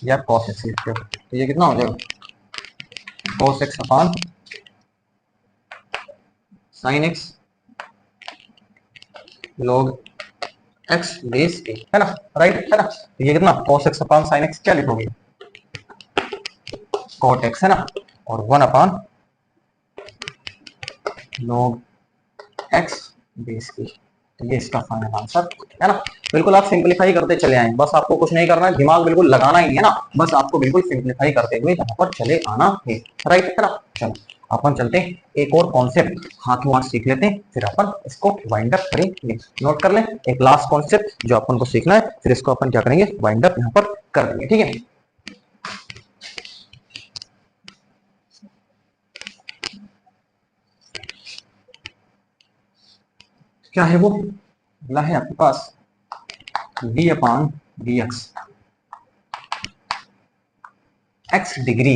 ये आप cos एक्स लिखते हो, तो ये कितना हो जाएगा, cos x upon sine x log x base a, है ना, राइट, है ना। तो ये कितना cos x upon sin x क्या लिखोगे, cot x, है ना, और 1 अपॉन log x बेस ए। तो ये इसका फाइनल आंसर है ना। बिल्कुल आप सिंपलीफाई करते चले आए, बस आपको कुछ नहीं करना है, दिमाग बिल्कुल लगाना ही नहीं है ना, बस आपको बिल्कुल सिंपलीफाई करते हुए यहाँ पर चले आना है, राइट, है ना। चलो अपन चलते हैं, एक और कॉन्सेप्ट हाथों हाथ सीख लेते हैं, फिर अपन इसको वाइंड अप करेंगे। नोट कर लें, एक लास्ट कॉन्सेप्ट जो अपन को सीखना है, फिर इसको अपन क्या करेंगे, वाइंड अप यहाँ पर कर देंगे, ठीक है। क्या है वो, बोला है आपके पास d upon d x degree.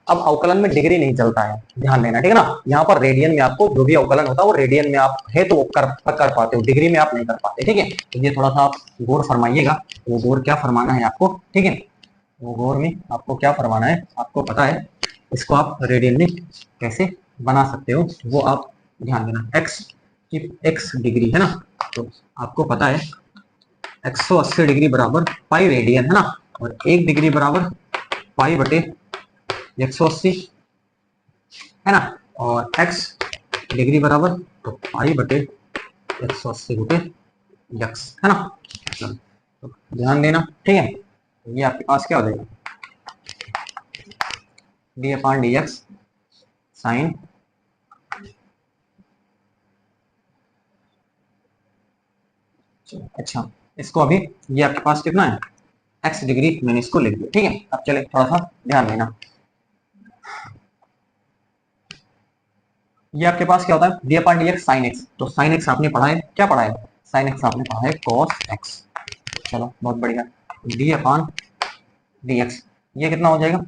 अब अवकलन में डिग्री नहीं चलता है, ध्यान देना, ठीक है ना। यहाँ पर रेडियन में आपको जो भी अवकलन होता है वो रेडियन में आप है तो कर पाते हो, डिग्री में आप नहीं कर पाते, ठीक है। तो ये थोड़ा सा आप गौर फरमाइएगा, वो गौर क्या फरमाना है आपको, ठीक है। वो गौर में आपको क्या फरमाना है, आपको पता है, इसको आप रेडियन में कैसे बना सकते हो वो आप ध्यान देना। एक्स की एक्स डिग्री है ना, तो आपको पता है 180 डिग्री बराबर पाई रेडियन, है ना, और 1 डिग्री बराबर पाई बटे 180, है ना, और x डिग्री बराबर तो पाई बटे 180 बटे x, है ना। तो ध्यान देना, ठीक है। ये आपके पास क्या हो जाएगा, d upon d x sine, अच्छा इसको अभी ये आपके पास कितना है x डिग्री, मैंने इसको लिख दिया, ठीक है। अब चले थोड़ा सा ध्यान देना, ये आपके पास क्या होता है, d upon d x sine x. तो साइन एक्स आपने पढ़ा है, क्या पढ़ा है, साइन एक्स आपने पढ़ा है कॉस एक्स। चलो बहुत बढ़िया, डी अपॉन डी एक्स, ये कितना हो जाएगा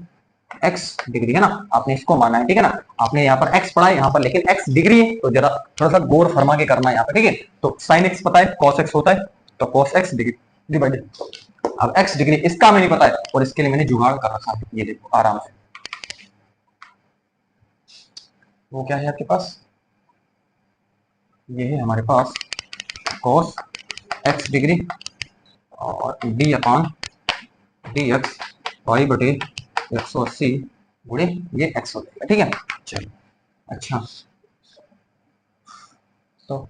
एक्स डिग्री, है ना, आपने इसको माना है, ठीक है ना। आपने यहाँ पर एक्स पढ़ा है यहाँ पर, लेकिन एक्स डिग्री है, तो जरा थोड़ा सा गौर फरमा के करना है यहाँ पर, ठीक है। तो साइन एक्स पता है, कॉस एक्स होता है, तो कॉस एक्स डिग्री डिवाइडेड, अब एक्स डिग्री इसका हमें नहीं पता है, और इसके लिए मैंने जुगाड़ कर रखा है, ये देखो आराम से। वो क्या है आपके पास, ये है हमारे पास cos x डिग्री और d upon d x y बटे 180 गुणे ये x हो जाएगा, ठीक है। चलो अच्छा, तो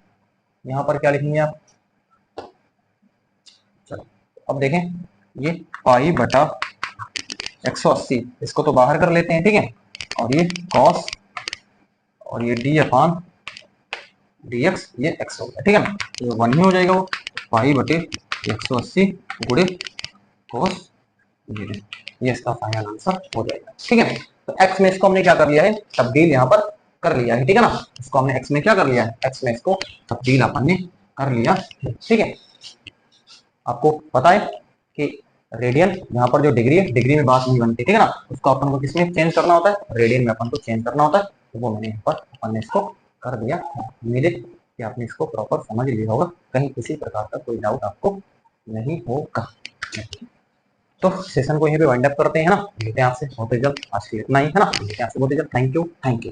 यहाँ पर क्या लिखेंगे आप, चलो अब देखें, ये पाई बटा 180 इसको तो बाहर कर लेते हैं, ठीक है, और ये cos और ये d अपॉन dx ये x हो गया, ठीक है ना। ये 1 ही हो जाएगा, वो पाई बटे 180 गुणे cos, ये इसका फाइनल आंसर हो जाएगा, ठीक है। तो x में इसको हमने क्या कर लिया है, तब्दील यहाँ पर कर लिया है, ठीक है ना। इसको हमने x में क्या कर लिया है, x में इसको तब्दील अपन ने कर लिया, ठीक है। आपको पता है कि रेडियन यहाँ पर जो डिग्री है, डिग्री में बात नहीं बनती, ठीक है ना, उसको अपन को किसमें चेंज करना होता है, रेडियन में अपन को चेंज करना होता है। तो वो मैंने यहाँ पर अपन ने इसको कर दिया। उम्मीद है कि आपने इसको प्रॉपर समझ लिया होगा, कहीं किसी प्रकार का कोई डाउट आपको नहीं होगा। तो सेशन को यहीं पे वाइंड अप करते हैं ना, मिलते हैं आपसे बहुत ही जल्द, आज के लिए इतना ही, है ना, मिलते हैं आपसे बहुत ही जल्द। Thank you, thank you.